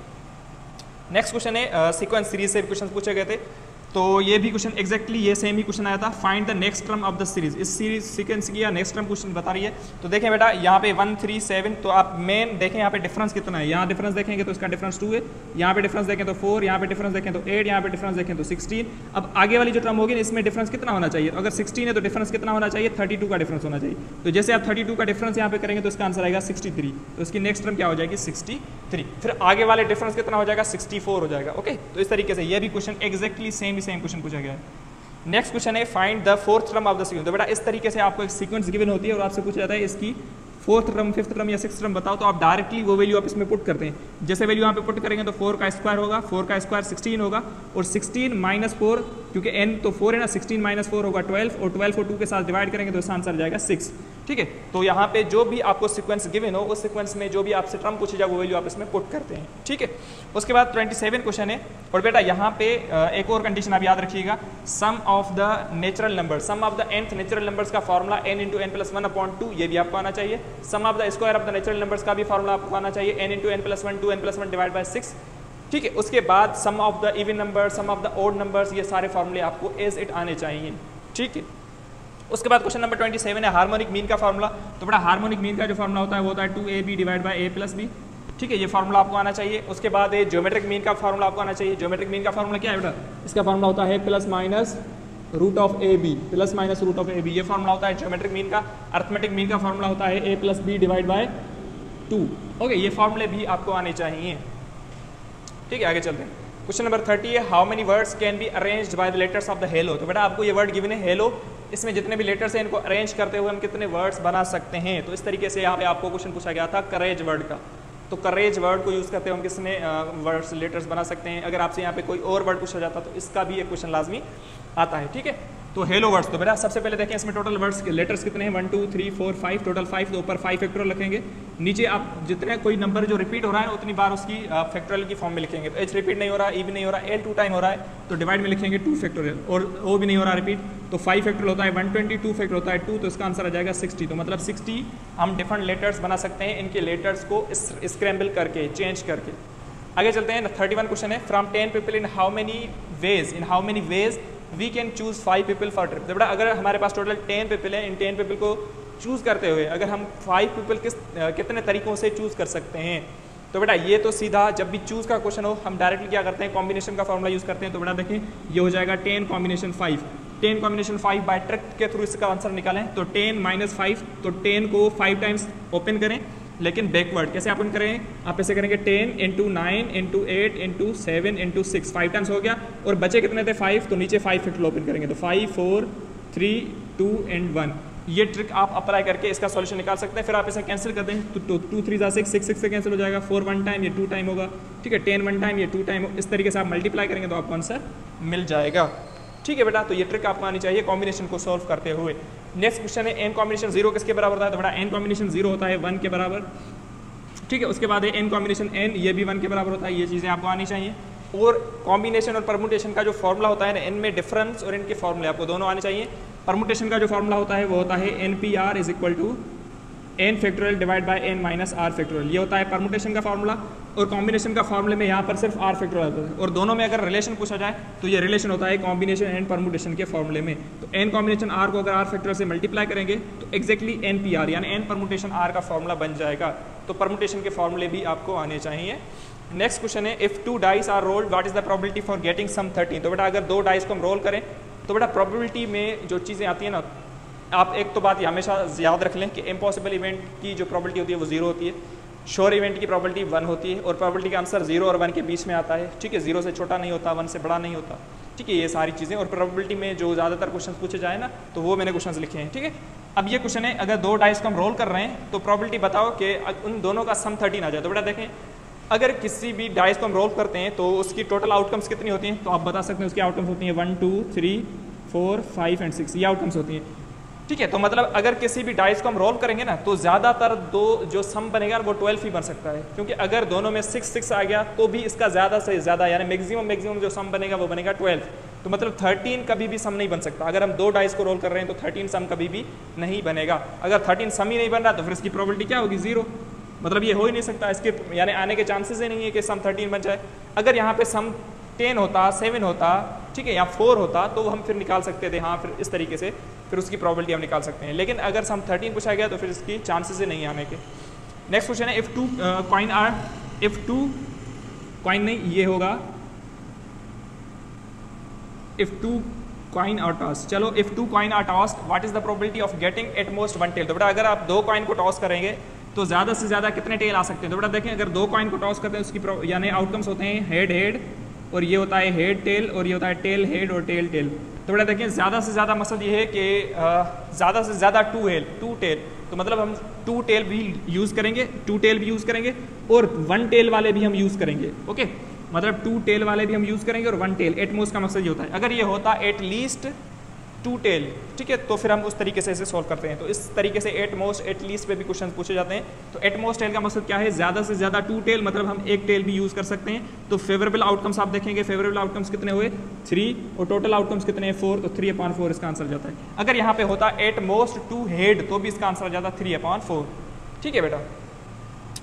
नेक्स्ट क्वेश्चन है सीक्वेंस सीरीज से क्वेश्चन पूछे गए थे, तो ये भी क्वेश्चन एग्जैक्टली ये सेम ही क्वेश्चन आया था। Find the next term of the series. इस सीरीज सीक्वेंस की या नेक्स्ट टर्म क्वेश्चन बता रही है। तो देखें बेटा यहाँ पे 1 3 7, तो आप मेन देखें यहाँ पे डिफरेंस कितना है। यहाँ डिफरेंस देखेंगे तो इसका डिफरेंस 2 है, यहाँ पे डिफरेंस देखें तो 4, यहाँ पे डिफरेंस देखें तो 8, यहाँ पे डिफरेंस देखें तो 16। अब आगे वाली जो टर्म होगी इसमें डिफरेंस कितना होना चाहिए? अगर 16 है तो डिफरेंस कितना होना चाहिए? 32 का डिफरेंस होना चाहिए। तो जैसे आप 32 का डिफरेंस यहाँ पे करेंगे तो इसका आंसर आएगा 63। तो इसकी नेक्स्ट टर्म क्या हो जाएगी? 63। फिर आगे वाले डिफरेंस कितना हो जाएगा? 64 हो जाएगा, ओके। तो इस तरीके से ये भी क्वेश्चन एग्जैक्टली सेम क्वेश्चन पूछा गया है। नेक्स्ट क्वेश्चन है find the fourth term of the sequence. तो बेटा इस तरीके से आपको एक सीक्वेंस गिवन होती है और आपसे पूछा जाता है इसकी फोर्थ टर्म, फिफ्थ टर्म या सिक्स्थ टर्म बताओ। तो आप डायरेक्टली वो वैल्यू आप इसमें पुट करते हैं। जैसे वैल्यू यहाँ पे पुट करेंगे तो 4 का स्क्वायर होगा, 4 का स्क्वायर 16 होगा, और 16 - 4 क्योंकि n तो 4 है ना, 16 - 4 होगा 12, और 12 को 2 के साथ डिवाइड करेंगे तो इसका आंसर जाएगा 6, ठीक है। तो यहाँ पे जो भी आपको सीक्वेंस गिवन हो उस सीक्वेंस में जो भी आपसे टर्म पूछी जाए वो वैल्यू आप इसमें पुट करते हैं, ठीक है। उसके बाद 27 क्वेश्चन है, और बेटा यहाँ पे एक और कंडीशन आप याद रखिएगा, sum of the natural number, sum of the nth natural numbers का फॉर्मूला n × n + 1/2, ये भी आपको आना चाहिए। Sum of the square of the natural numbers का भी फॉर्मूला आपको आना चाहिए, n × n + 1 2n + 1 / 6, ठीक है। उसके बाद sum of the even number, sum of the odd numbers, ये सारे फॉर्मूले आपको एज इट आने चाहिए, ठीक है। उसके बाद क्वेश्चन नंबर 27 है हार्मोनिक मीन का फॉर्मूला। तो बड़ा हार्मोनिक मीन का जो फॉर्मूला होता है वो होता है 2ab / a + b, ठीक है। ये फॉर्मूला आपको आना चाहिए। उसके बाद ये ज्योमेट्रिक मीन का फॉर्मूला आपको आना चाहिए। ज्योमेट्रिक मीन का फॉर्मूला क्या है बेटा? इसका फॉर्मूला होता है ±√ab, ±√ab, ये फॉर्मूला होता है ज्योमेट्रिक मीन का। अर्थमेटिक मीन का फॉर्मूला होता है a + b / 2, ओके। ये फॉर्मूले भी आपको आने चाहिए, ठीक है। आगे चलते हैं। क्वेश्चन नंबर 30 है how many words can be arranged by the letters of the hello. तो बेटा आपको ये वर्ड गिवन है हेलो, इसमें जितने भी लेटर्स हैं इनको अरेंज करते हुए हम कितने वर्ड्स बना सकते हैं। तो इस तरीके से यहाँ पे आपको क्वेश्चन पूछा गया था करेज वर्ड का। तो करेज वर्ड को यूज़ करते हुए हम किसने वर्ड्स लेटर्स बना सकते हैं। अगर आपसे यहाँ पे कोई और वर्ड पूछा जाता तो इसका भी एक क्वेश्चन लाजमी आता है। ठीक है, तो हेलो वर्ड्स। तो बेटा सबसे पहले देखें इसमें टोटल वर्ड्स के लेटर्स कितने हैं 1 2 3 4 5, टोटल 5। तो ऊपर 5 फैक्टोरियल रखेंगे, नीचे आप जितने कोई नंबर जो रिपीट हो रहा है उतनी बार उसकी फैक्टोरियल की फॉर्म में लिखेंगे। तो एच रिपीट नहीं हो रहा, ई भी नहीं हो रहा, एल 2 टाइम हो रहा है तो डिवाइड में लिखेंगे 2 फैक्टोरियल, और ओ भी नहीं हो रहा रिपीट तो 5 फैक्टोरियल होता है 120, 2 फैक्टर होता है 2, तो इसका आंसर आ जाएगा 60। तो मतलब 60 हम डिफरेंट लेटर्स बना सकते हैं इनके लेटर्स को स्क्रैम्बल करके, चेंज करके। आगे चलते हैं 31 क्वेश्चन है from 10 people in how many ways we can choose 5 people for trip. तो बेटा अगर हमारे पास टोटल 10 पीपल हैं, इन 10 पीपल को चूज़ करते हुए अगर हम 5 पीपल कितने तरीकों से चूज़ कर सकते हैं। तो बेटा ये तो सीधा जब भी चूज़ का क्वेश्चन हो हम डायरेक्टली क्या करते हैं कॉम्बिनेशन का फॉर्मूला यूज़ करते हैं। तो बेटा देखें ये हो जाएगा 10 कॉम्बिनेशन 5, 10 कॉम्बिनेशन 5 बाय ट्रिक के थ्रू इसका आंसर निकालें। तो 10 - 5, तो 10 को 5 टाइम्स ओपन करें, लेकिन बैकवर्ड कैसे ओपन करें, आप ऐसे करेंगे 10 × 9 × 8 × 7 × 6, 5 टाइम्स हो गया। और बचे कितने थे 5, तो नीचे 5 फैक्टर ओपन करेंगे तो 5 4 3 2 एंड 1। ये ट्रिक आप अप्लाई करके इसका सॉल्यूशन निकाल सकते हैं। फिर आप इसे कैंसिल कर दें तो 2 3 × 6, 6 से कैंसिल हो जाएगा, 4 1 टाइम ये 2 टाइम होगा। ठीक है, 10 1 टाइम ये 2 टाइम। इस तरीके से आप मल्टीप्लाई करेंगे तो आपको आंसर मिल जाएगा। ठीक है बेटा, तो ये ट्रिक आपको आनी चाहिए कॉम्बिनेशन को सॉल्व करते हुए। नेक्स्ट क्वेश्चन है n कॉम्बिनेशन 0 किसके बराबर होता है। तो बेटा n कॉम्बिनेशन 0 होता है 1 के बराबर। ठीक है, उसके बाद है n कॉम्बिनेशन n, ये भी 1 के बराबर होता है। ये चीज़ें आपको आनी चाहिए। और कॉम्बिनेशन और परमुटेशन का जो फॉर्मूला होता है ना, n में डिफरेंस और इनके फॉर्मूले आपको दोनों आने चाहिए। परमुटेशन का जो फॉर्मूला होता है वो होता है NPR = n factorial divide by n - r factorial. ये होता है परमुटेशन का फॉर्मूला। और कॉम्बिनेशन का फॉर्मूले में यहाँ पर सिर्फ r फैक्टोरियल होता है। और दोनों में अगर रिलेशन पूछा जाए तो ये रिलेशन होता है कॉम्बिनेशन एंड परमुटेशन के फॉर्मूले में। तो n कॉम्बिनेशन r को अगर r फैक्टोरियल से मल्टीप्लाई करेंगे तो एक्जैक्टली NPR यानी n परमुटेशन r का फॉर्मूला बन जाएगा। तो परमुटेशन के फॉर्मूले भी आपको आने चाहिए। नेक्स्ट क्वेश्चन है if 2 dice are rolled what is the probability for getting sum 13। तो बेटा अगर 2 डाइस को हम रोल करें तो बेटा प्रोबेबिलिटी में जो चीज़ें आती हैं ना, आप एक तो बात ये हमेशा याद रख लें कि इम्पॉसिबल इवेंट की जो प्रोबेबिलिटी होती है वो 0 होती है, श्योर इवेंट की प्रोबेबिलिटी 1 होती है, और प्रोबेबिलिटी का आंसर 0 और 1 के बीच में आता है। ठीक है, 0 से छोटा नहीं होता, 1 से बड़ा नहीं होता। ठीक है, ये सारी चीज़ें। और प्रोबेबिलिटी में जो ज़्यादातर क्वेश्चन पूछे जाए ना तो वो मैंने क्वेश्चन लिखे हैं। ठीक है, अब ये क्वेश्चन है अगर 2 डाइस को हम रोल कर रहे हैं तो प्रोबेबिलिटी बताओ कि उन दोनों का सम 13 आ जाए। तो बेटा देखें अगर किसी भी डाइस को हम रोल करते हैं तो उसकी टोटल आउटकम्स कितनी होती हैं, तो आप बता सकते हैं उसकी आउटकम्स होती हैं 1 2 3 4 5 एंड 6, ये आउटकम्स होती हैं। ठीक है, तो मतलब अगर किसी भी डाइस को हम रोल करेंगे ना तो ज़्यादातर जो सम बनेगा वो 12 ही बन सकता है, क्योंकि अगर दोनों में 6 6 आ गया तो भी इसका ज़्यादा से ज़्यादा यानी मैक्सिमम जो सम बनेगा वो बनेगा 12। तो मतलब 13 कभी भी सम नहीं बन सकता। अगर हम 2 डाइस को रोल कर रहे हैं तो 13 सम कभी भी नहीं बनेगा। अगर 13 सम ही नहीं बन रहा तो फिर इसकी प्रोबेबिलिटी क्या होगी 0। मतलब ये हो ही नहीं सकता, इसके यानी आने के चांसेस ही नहीं है कि सम 13 बन जाए। अगर यहाँ पे सम 10 होता, 7 होता, ठीक है, या 4 होता तो हम फिर निकाल सकते थे। हाँ, फिर इस तरीके से फिर उसकी प्रोबेबिलिटी हम निकाल सकते हैं। लेकिन अगर सम 13 पूछा गया तो फिर इसकी चांसेस ही नहीं आने के। नेक्स्ट क्वेश्चन है इफ़ 2 कॉइन नहीं, ये होगा इफ़ 2 कॉइन आर टॉस। चलो if 2 coin are tossed what is the probability of getting at most 1 tail. तो बेटा अगर आप 2 कॉइन को टॉस करेंगे तो ज़्यादा से ज़्यादा कितने टेल आ सकते हैं। तो बेटा देखें अगर 2 कॉइन को टॉस करते हैं उसकी यानी आउटकम्स होते हैं हेड हेड, और ये होता है हेड टेल, और ये होता है टेल हेड और टेल टेल। तो बेटा देखें ज़्यादा से ज़्यादा मकसद ये है कि ज़्यादा से ज़्यादा 2 टेल, तो मतलब हम 2 टेल भी यूज़ करेंगे, 2 टेल भी यूज़ करेंगे और 1 टेल वाले भी हम यूज़ करेंगे। ओके, मतलब 2 टेल वाले भी हम यूज़ करेंगे और 1 टेल। एटमोस्ट का मकसद ये होता है अगर ये होता एटलीस्ट 2 टेल, ठीक है, तो फिर हम उस तरीके से इसे सॉल्व करते हैं। तो इस तरीके से एटमोस्ट एटलीस्ट पे भी क्वेश्चन पूछे जाते हैं। तो एटमोस्ट टेल का मकसद क्या है, ज़्यादा से ज़्यादा 2 टेल, मतलब हम 1 टेल भी यूज़ कर सकते हैं। तो फेवरेबल आउटकम्स आप देखेंगे, फेवरेबल आउटकम्स कितने हुए 3, और टोटल आउटकम्स कितने हैं 4, तो 3/4 इसका आंसर जाता है। अगर यहाँ पे होता एटमोस्ट 2 हेड तो भी इसका आंसर जाता 3/4। ठीक है बेटा,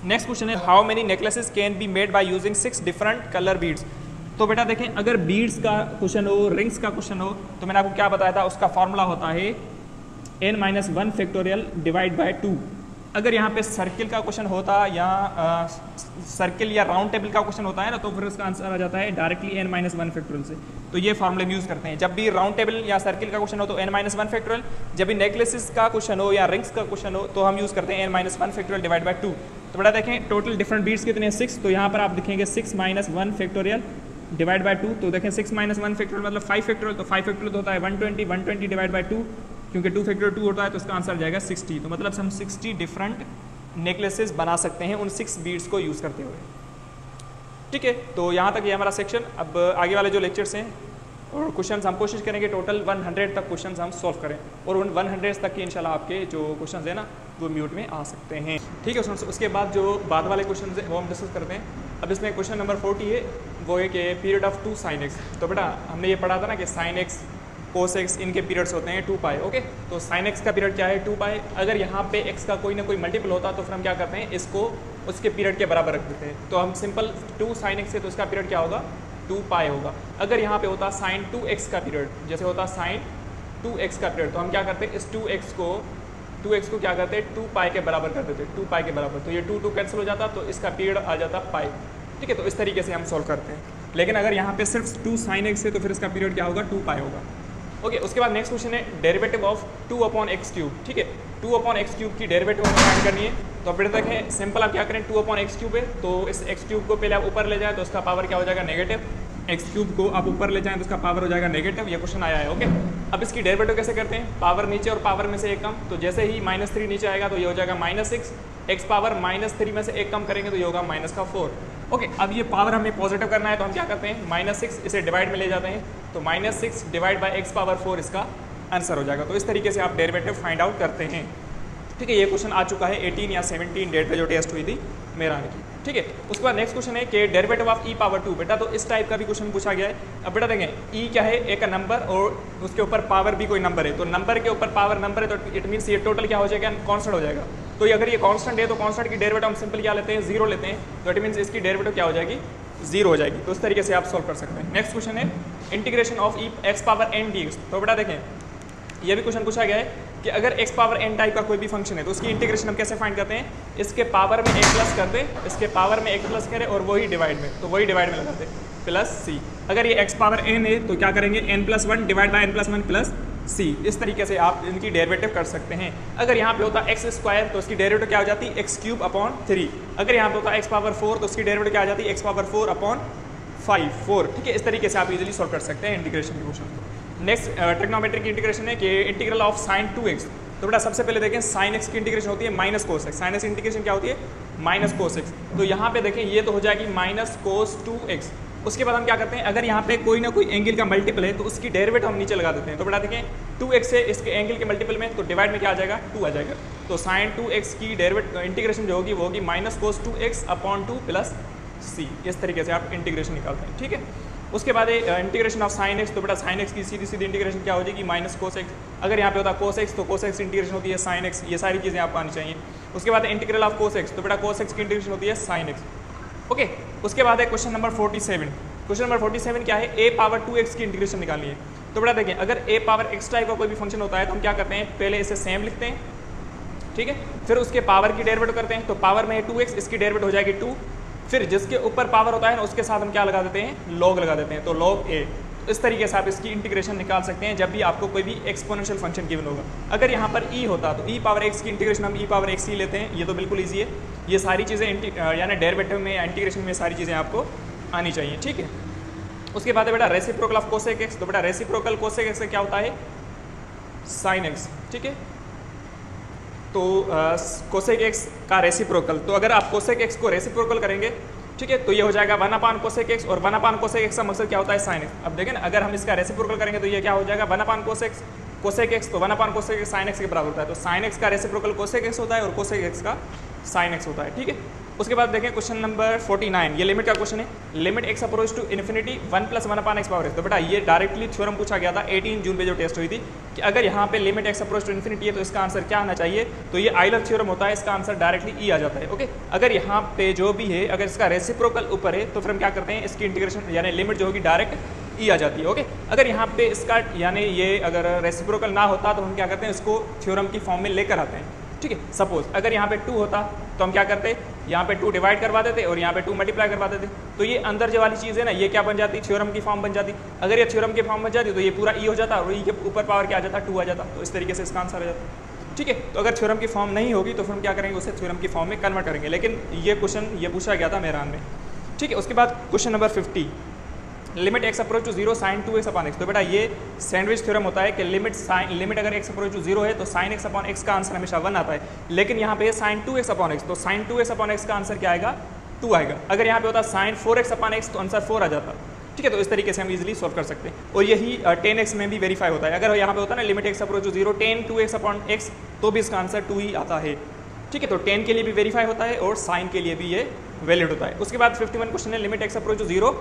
नेक्स्ट क्वेश्चन है how many necklaces can be made by using 6 different colour beads. तो बेटा देखें अगर बीड्स का क्वेश्चन हो, रिंग्स का क्वेश्चन हो, तो मैंने आपको क्या बताया था, उसका फॉर्मूला होता है n-1 फैक्टोरियल डिवाइड बाय 2। अगर यहाँ पे सर्किल का क्वेश्चन होता या सर्किल या राउंड टेबल का क्वेश्चन होता है ना, तो फिर उसका आंसर आ जाता है डायरेक्टली n-1 फैक्टोरियल से। तो ये फॉर्मूले हम यूज़ करते हैं जब भी राउंड टेबल या सर्किल का क्वेश्चन हो तो n-1 फैक्टोरियल, जब भी नेकलेसेस का क्वेश्चन हो या रिंग्स का क्वेश्चन हो तो हम यूज़ करते हैं n-1 फैक्टोरियल डिवाइड बाय 2। तो बेटा देखें टोटल डिफरेंट बीड्स कितने हैं 6, तो यहाँ पर आप दिखेंगे 6 - 1 फैक्टोरियल डिवाइड बाय 2, तो देखें 6 माइनस 1 फैक्टोरियल मतलब 5 फैक्टोरियल, तो 5 फैक्टोरियल तो होता है 120, 120 डिवाइड बाय 2, क्योंकि 2 फैक्टोरियल 2 होता है तो इसका आंसर जाएगा 60। तो मतलब हम 60 डिफरेंट नेकलेसेस बना सकते हैं उन 6 बीड्स को यूज़ करते हुए। ठीक है, तो यहाँ तक ये हमारा सेक्शन। अब आगे वाले जो लेक्चर्स हैं और क्वेश्चंस हम कोशिश करेंगे टोटल 100 तक क्वेश्चंस हम सॉल्व करें, और उन 100 तक के इंशाल्लाह आपके जो क्वेश्चंस हैं ना वो म्यूट में आ सकते हैं। ठीक है, उसके बाद जो बाद वाले क्वेश्चंस हैं वो हम डिस्कस करते हैं। अब इसमें क्वेश्चन नंबर 40 है, वो है कि पीरियड ऑफ 2 sin x। तो बेटा हमने ये पढ़ा था ना कि sin x cos x इनके पीरियड्स होते हैं 2 पाई। ओके, तो sin x का पीरियड क्या है 2 पाई। अगर यहाँ पे x का कोई ना कोई मल्टीपल होता तो फिर हम क्या करते हैं, इसको उसके पीरियड के बराबर रख देते हैं। तो हम सिंपल 2 sin x है तो इसका पीरियड क्या होगा 2 पाई होगा। अगर यहाँ पे होता sin 2x का पीरियड, जैसे होता sin 2x का पीरियड, तो हम क्या करते हैं इस 2x को क्या करते हैं 2 पाई के बराबर कर देते हैं, 2 पाई के बराबर। तो ये 2 कैंसिल हो जाता तो इसका पीरियड आ जाता पाई। ठीक है, तो इस तरीके से हम सॉल्व करते हैं। लेकिन अगर यहाँ पे सिर्फ 2 sin x है तो फिर इसका पीरियड क्या होगा 2 पाई होगा। ओके, उसके बाद नेक्स्ट क्वेश्चन है डेरिवेटिव ऑफ 2/x³। ठीक है, 2/x³ की डेरिवेटिव हमें फाइंड करनी है। तो अब बेटा देखें सिंपल आप क्या करें, 2/x³ है तो इस x³ को पहले आप ऊपर ले जाएं तो उसका पावर क्या हो जाएगा नेगेटिव, x³ को आप ऊपर ले जाएं तो उसका पावर हो जाएगा नेगेटिव। ये क्वेश्चन आया है। ओके, अब इसकी डेरिवेटिव कैसे करते हैं, पावर नीचे और पावर में से एक कम, तो जैसे ही -3 नीचे आएगा तो ये हो जाएगा -6, x पावर -3 में से एक कम करेंगे तो ये होगा -4। ओके, अब ये पावर हमें पॉजिटिव करना है तो हम क्या करते हैं -6 इसे डिवाइड में ले जाते हैं, तो -6 डिवाइड बाय x पावर 4 इसका आंसर हो जाएगा। तो इस तरीके से आप डेरिवेटिव फाइंड आउट करते हैं। ठीक है, ये क्वेश्चन आ चुका है 18 या 17 डेट पे जो टेस्ट हुई थी मेरा की। ठीक है, उसके बाद नेक्स्ट क्वेश्चन है कि डेरिवेटिव ऑफ e⁻²। बेटा तो इस टाइप का भी क्वेश्चन पूछा गया है। अब बेटा देखें e क्या है, एक नंबर और उसके ऊपर पावर भी कोई नंबर है, तो नंबर के ऊपर पावर नंबर है तो इट मीन्स ये टोटल क्या हो जाएगा कांस्टेंट हो जाएगा। तो अगर ये कांस्टेंट है तो कांस्टेंट की डेरिवेटिव हम सिंपल क्या लेते हैं 0 लेते हैं, तो इट मीन्स इसकी डेरिवेटिव क्या हो जाएगी 0 हो जाएगी। तो इस तरीके से आप सॉल्व कर सकते हैं। नेक्स्ट क्वेश्चन है integration of x power n dx। तो बेटा देखें ये भी क्वेश्चन पूछा गया है कि अगर x पावर n टाइप का कोई भी फंक्शन है तो उसकी इंटीग्रेशन हम कैसे फाइंड करते हैं, इसके पावर में एक प्लस करते हैं, इसके पावर में एक प्लस करें और वही डिवाइड में, तो वही डिवाइड में लगाते हैं प्लस c। अगर ये x पावर n है तो क्या करेंगे n+1 divide by n+1 plus c। इस तरीके से आप इनकी डेरिवेटिव कर सकते हैं। अगर यहाँ पे होता x² तो उसकी डेरिवेटिव क्या हो जाती है x³/3। अगर यहाँ पे होता x पावर 4 तो उसकी डेरिवेटिव क्या आ जाती है x⁴/4। ठीक है, इस तरीके से आप इजीली सॉल्व कर सकते हैं इंटीग्रेशन के क्वेश्चन को। नेक्स्ट ट्रिग्नोमेट्री की इंटीग्रेशन है कि इंटीग्रल ऑफ sin 2x। तो बेटा सबसे पहले देखें sin x की इंटीग्रेशन होती है -cos x। sin x की इंटीग्रेशन क्या होती है -cos x। तो यहाँ पे देखें ये तो हो जाएगी -cos 2x। उसके बाद हम क्या करते हैं, अगर यहाँ पे कोई ना कोई एंगल का मल्टीपल है तो उसकी डेरिवेटिव हम नीचे लगा देते हैं। तो बेटा देखें 2x है इसके एंगल के मल्टीपल में, तो डिवाइड में क्या आ जाएगा 2 आ जाएगा। तो sin 2x की डेरिवेटिव इंटीग्रेशन जो होगी वो होगी -cos 2x/2 प्लस c। इस तरीके से आप इंटीग्रेशन निकालते हैं। ठीक है, उसके बाद इंटीग्रेशन ऑफ sin x। तो बेटा sin x की सीधी सीधी इंटीग्रेशन क्या हो जाएगी -cos x। अगर यहाँ पे होता cos x तो cos x इंटीग्रेशन होती है sin x। ये सारी चीज़ें आपको आनी चाहिए। उसके बाद इंटीग्रल ऑफ cos x। तो बेटा cos x की इंटीग्रेशन होती है sin x। ओके, उसके बाद है क्वेश्चन नंबर 47। क्वेश्चन नंबर 47 क्या है, a⁻2x की इंटीग्रेशन निकालनी है। तो बेटा देखें अगर a⁻x टाइप का कोई भी फंक्शन होता है तो हम क्या करते हैं, पहले इसे सेम लिखते हैं। ठीक है, फिर उसके पावर की डेरिवेटिव करते हैं। तो पावर में है 2x, इसकी डेरिवेटिव हो जाएगी 2। फिर जिसके ऊपर पावर होता है ना उसके साथ हम क्या लगा देते हैं log लगा देते हैं, तो log a। तो इस तरीके से आप इसकी इंटीग्रेशन निकाल सकते हैं जब भी आपको कोई भी एक्सपोनेंशियल फंक्शन गिवन होगा। अगर यहाँ पर e होता तो e⁻x की इंटीग्रेशन हम e⁻x ही लेते हैं। ये तो बिल्कुल ईजी है। ये सारी चीज़ें यानी डेरिवेटिव में इंटीग्रेशन में सारी चीज़ें आपको आनी चाहिए। ठीक है, उसके बाद है बेटा रेसिप्रोकल ऑफ cosec x। तो बेटा रेसिप्रोकल cosec x से क्या होता है sin x। ठीक है, तो cosec x का रेसिप्रोकल, तो अगर आप cosec x को रेसिप्रोकल करेंगे ठीक है तो ये हो जाएगा 1/cosec x, और 1/cosec x का मकसद क्या होता है sin x। अब देखें ना अगर हम इसका रेसिप्रोकल करेंगे तो ये क्या हो जाएगा 1/cosec x, तो 1/cosec x sin x के बराबर होता है। तो sin x का रेसिप्रोकल cosec x होता है और cosec x का sin x होता है। ठीक है, उसके बाद देखें क्वेश्चन नंबर 49। ये लिमिट का क्वेश्चन है, limit x approach to infinity 1 + 1/x power x। तो बेटा ये डायरेक्टली थ्योरम पूछा गया था 18 जून पे जो टेस्ट हुई थी कि अगर यहाँ पे limit x approach to infinity है तो इसका आंसर क्या आना चाहिए, तो ये आइलर थ्योरम होता है, इसका आंसर डायरेक्टली ई आ जाता है। ओके, अगर यहाँ पे जो भी है अगर इसका रेसिप्रोकल ऊपर है तो फिर हम क्या करते हैं इसकी इंटीग्रेशन यानी लिमिट जो होगी डायरेक्ट ई आ जाती है। ओके, अगर यहाँ पे इसका यानी ये अगर रेसिप्रोकल ना होता तो हम क्या करते हैं इसको थ्योरम की फॉर्म में लेकर आते हैं। ठीक है, सपोज अगर यहाँ पे 2 होता तो हम क्या करते यहाँ पे 2 डिवाइड करवा देते और यहाँ पे 2 मल्टीप्लाई करवा देते, तो ये अंदर जो वाली चीज़ है ना ये क्या बन जाती थ्योरम की फॉर्म बन जाती। अगर ये थ्योरम की फॉर्म बन जाती तो ये पूरा ई हो जाता और ई के ऊपर पावर क्या आ जाता 2 आ जाता। तो इस तरीके से इसका आंसर आ जाता। ठीक है, तो अगर थ्योरम की फॉर्म नहीं होगी तो फिर हम क्या करेंगे उसे थ्योरम की फॉर्म में कन्वर्ट करेंगे। लेकिन ये क्वेश्चन ये पूछा गया था मेरान में। ठीक है, उसके बाद question number 50। Limit x approach to zero sine 2x upon x. तो बेटा ये सैंडविच थ्योरम होता है कि लिमिट अगर एक्स अप्रोच टू जीरो है तो साइन एक्स अपॉन एक्स का आंसर हमेशा 1 आता है, लेकिन यहाँ पे साइन 2x अपॉन एक्स, तो साइन 2x अपॉन एक्स का आंसर क्या आएगा 2 आएगा। अगर यहाँ पे होता साइन 4x अपॉन एक्स तो आंसर 4 आ जाता। ठीक है, तो इस तरीके से हम इजीली सॉल्व कर सकते हैं। और यही 10x में भी वेरीफाई होता है। अगर यहाँ पे होता है ना limit x approach to zero 10 2x upon x तो भी इसका आंसर 2 ही आता है। ठीक है, तो 10 के लिए भी वेरीफाई होता है और साइन के लिए भी ये वैलिड होता है। उसके बाद 51 क्वेश्चन है limit x approach to zero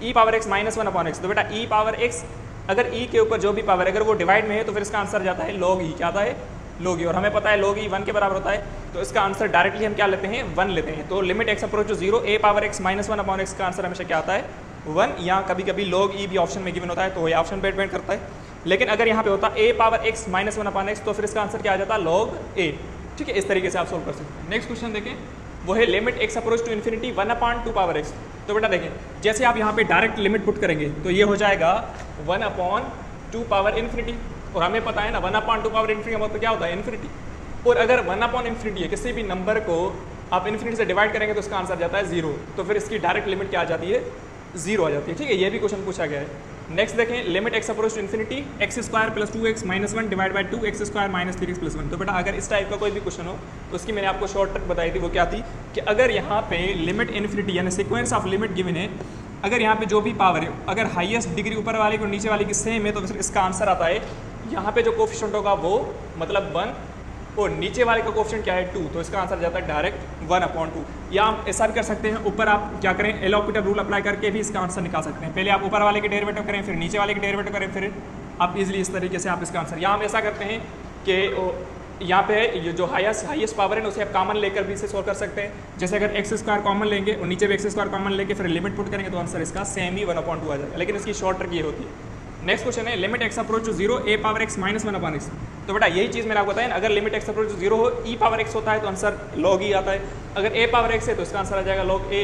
e power x minus 1 upon x. तो बेटा e पावर x अगर e के ऊपर जो भी पावर अगर वो डिवाइड में है तो फिर इसका आंसर जाता है log e। क्या आता है log e, और हमें पता है log e 1 के बराबर होता है, तो इसका आंसर डायरेक्टली हम क्या लेते हैं 1 लेते हैं। तो limit x approach to zero a power x minus 1 upon x का आंसर हमेशा क्या आता है 1, या कभी कभी log e भी ऑप्शन में गिवन होता है तो ये ऑप्शन पे डिपेंड करता है। लेकिन अगर यहाँ पे होता a power x minus 1 upon x तो फिर इसका आंसर क्या आ जाता है log a। ठीक है, इस तरीके से आप सोल्व कर सकते हैं। नेक्स्ट क्वेश्चन देखें, वो है limit x approach to infinity 1 upon 2 power x. तो बेटा देखें जैसे आप यहाँ पे डायरेक्ट लिमिट पुट करेंगे तो ये हो जाएगा 1 अपॉन 2 पावर इन्फिनिटी, और हमें पता है ना 1 अपॉन 2 पावर इन्फिनिटी का मतलब क्या होता है इन्फिनिटी। और अगर 1 अपॉन इन्फिनिटी है किसी भी नंबर को आप इन्फिनिटी से डिवाइड करेंगे तो इसका आंसर जाता है 0, तो फिर इसकी डायरेक्ट लिमिट क्या आ जाती है 0 आ जाती है। ठीक है, ये भी क्वेश्चन पूछा गया है। नेक्स्ट देखें limit x approach to infinity x square plus 2x minus 1 divide by 2 x square minus 3x plus 1। तो बेटा अगर इस टाइप का कोई भी क्वेश्चन हो तो उसकी मैंने आपको शॉर्ट ट्रिक बताई थी, वो क्या थी कि अगर यहाँ पे लिमिट इन्फिनिटी यानी सीक्वेंस ऑफ लिमिट गिवन है, अगर यहाँ पे जो भी पावर है अगर हाईएस्ट डिग्री ऊपर वाले को नीचे वाले की सेम है तो फिर इसका आंसर आता है यहाँ पे जो कोफिशिएंट होगा वो मतलब 1 और नीचे वाले का कोफिशिएंट क्या है 2, तो इसका आंसर जाता है डायरेक्ट 1 अपॉन 2। या आप ऐसा भी कर सकते हैं, ऊपर आप क्या करें एल हॉस्पिटल रूल अप्लाई करके भी इसका आंसर निकाल सकते हैं। पहले आप ऊपर वाले के डेरिवेटिव करें फिर नीचे वाले के डेरिवेटिव करें, फिर आप इजीली इस तरीके से आप इसका आंसर, या हम ऐसा करते हैं कि यहाँ पे ये जो हाईएस्ट पावर है ना उसे आप कॉमन लेकर भी इसे सोल्व कर सकते हैं। जैसे अगर एक्स स्क्वायर कॉमन लेंगे और नीचे भी एक्स स्क्वायर कॉमन लेके फिर लिमिट पुट करेंगे तो आंसर इसका सेम ही 1 अपॉन 2 आ जाएगा, लेकिन इसकी शॉर्ट ट्रिक ये होती है। नेक्स्ट क्वेश्चन है limit x approach to zero a power x minus 1 upon x. तो बेटा यही चीज़ मैंने आपको बताया ना, अगर limit x approach to zero हो e पावर x होता है तो आंसर log e आता है, अगर a पावर x है तो इसका आंसर आ जाएगा log a।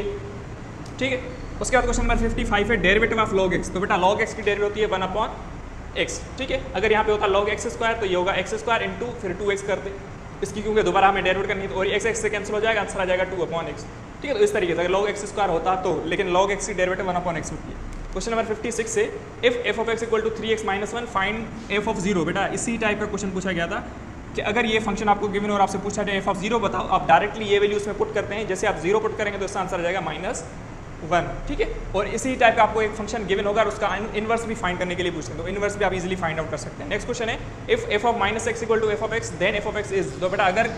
ठीक है, उसके बाद क्वेश्चन नंबर 55 है डेरिवेटिव ऑफ log x। तो बेटा log x की डेरिवेटिव होती है 1 अपॉन x। ठीक है, अगर यहाँ पे होता log x स्क्वायर तो ये होगा x स्क्वायर इंटू फिर 2x करते इसकी, क्योंकि दोबारा हमें डेरिवेट करनी है तो और x से कैंसिल हो जाएगा, आंसर आ जाएगा 2 अपॉन x। ठीक है, तो इस तरीके से अगर log x स्क्वायर होता तो, लेकिन log x की डेरिवेटिव 1 अपॉन x होती है। क्वेश्चन नंबर 56 से if f of x equal to 3x minus 1 find f of 0। बेटा इसी टाइप का क्वेश्चन पूछा गया था कि अगर ये फंक्शन आपको गिवन और आपसे पूछा जाए f ऑफ 0 बताओ, आप डायरेक्टली ये वैल्यू उसमें पुट करते हैं। जैसे आप 0 पुट करेंगे तो इसका आंसर आ जाएगा -1। ठीक है, और इसी टाइप का आपको एक फंक्शन गिवन होगा और उसका इनवर्स भी फाइंड करने के लिए पूछते हैं, तो इनवर्स भी आप इजीली फाइंड आउट कर सकते हैं। नेक्स्ट क्वेश्चन है if f of minus x equal to f of x then f of x is. तो बेटा अगर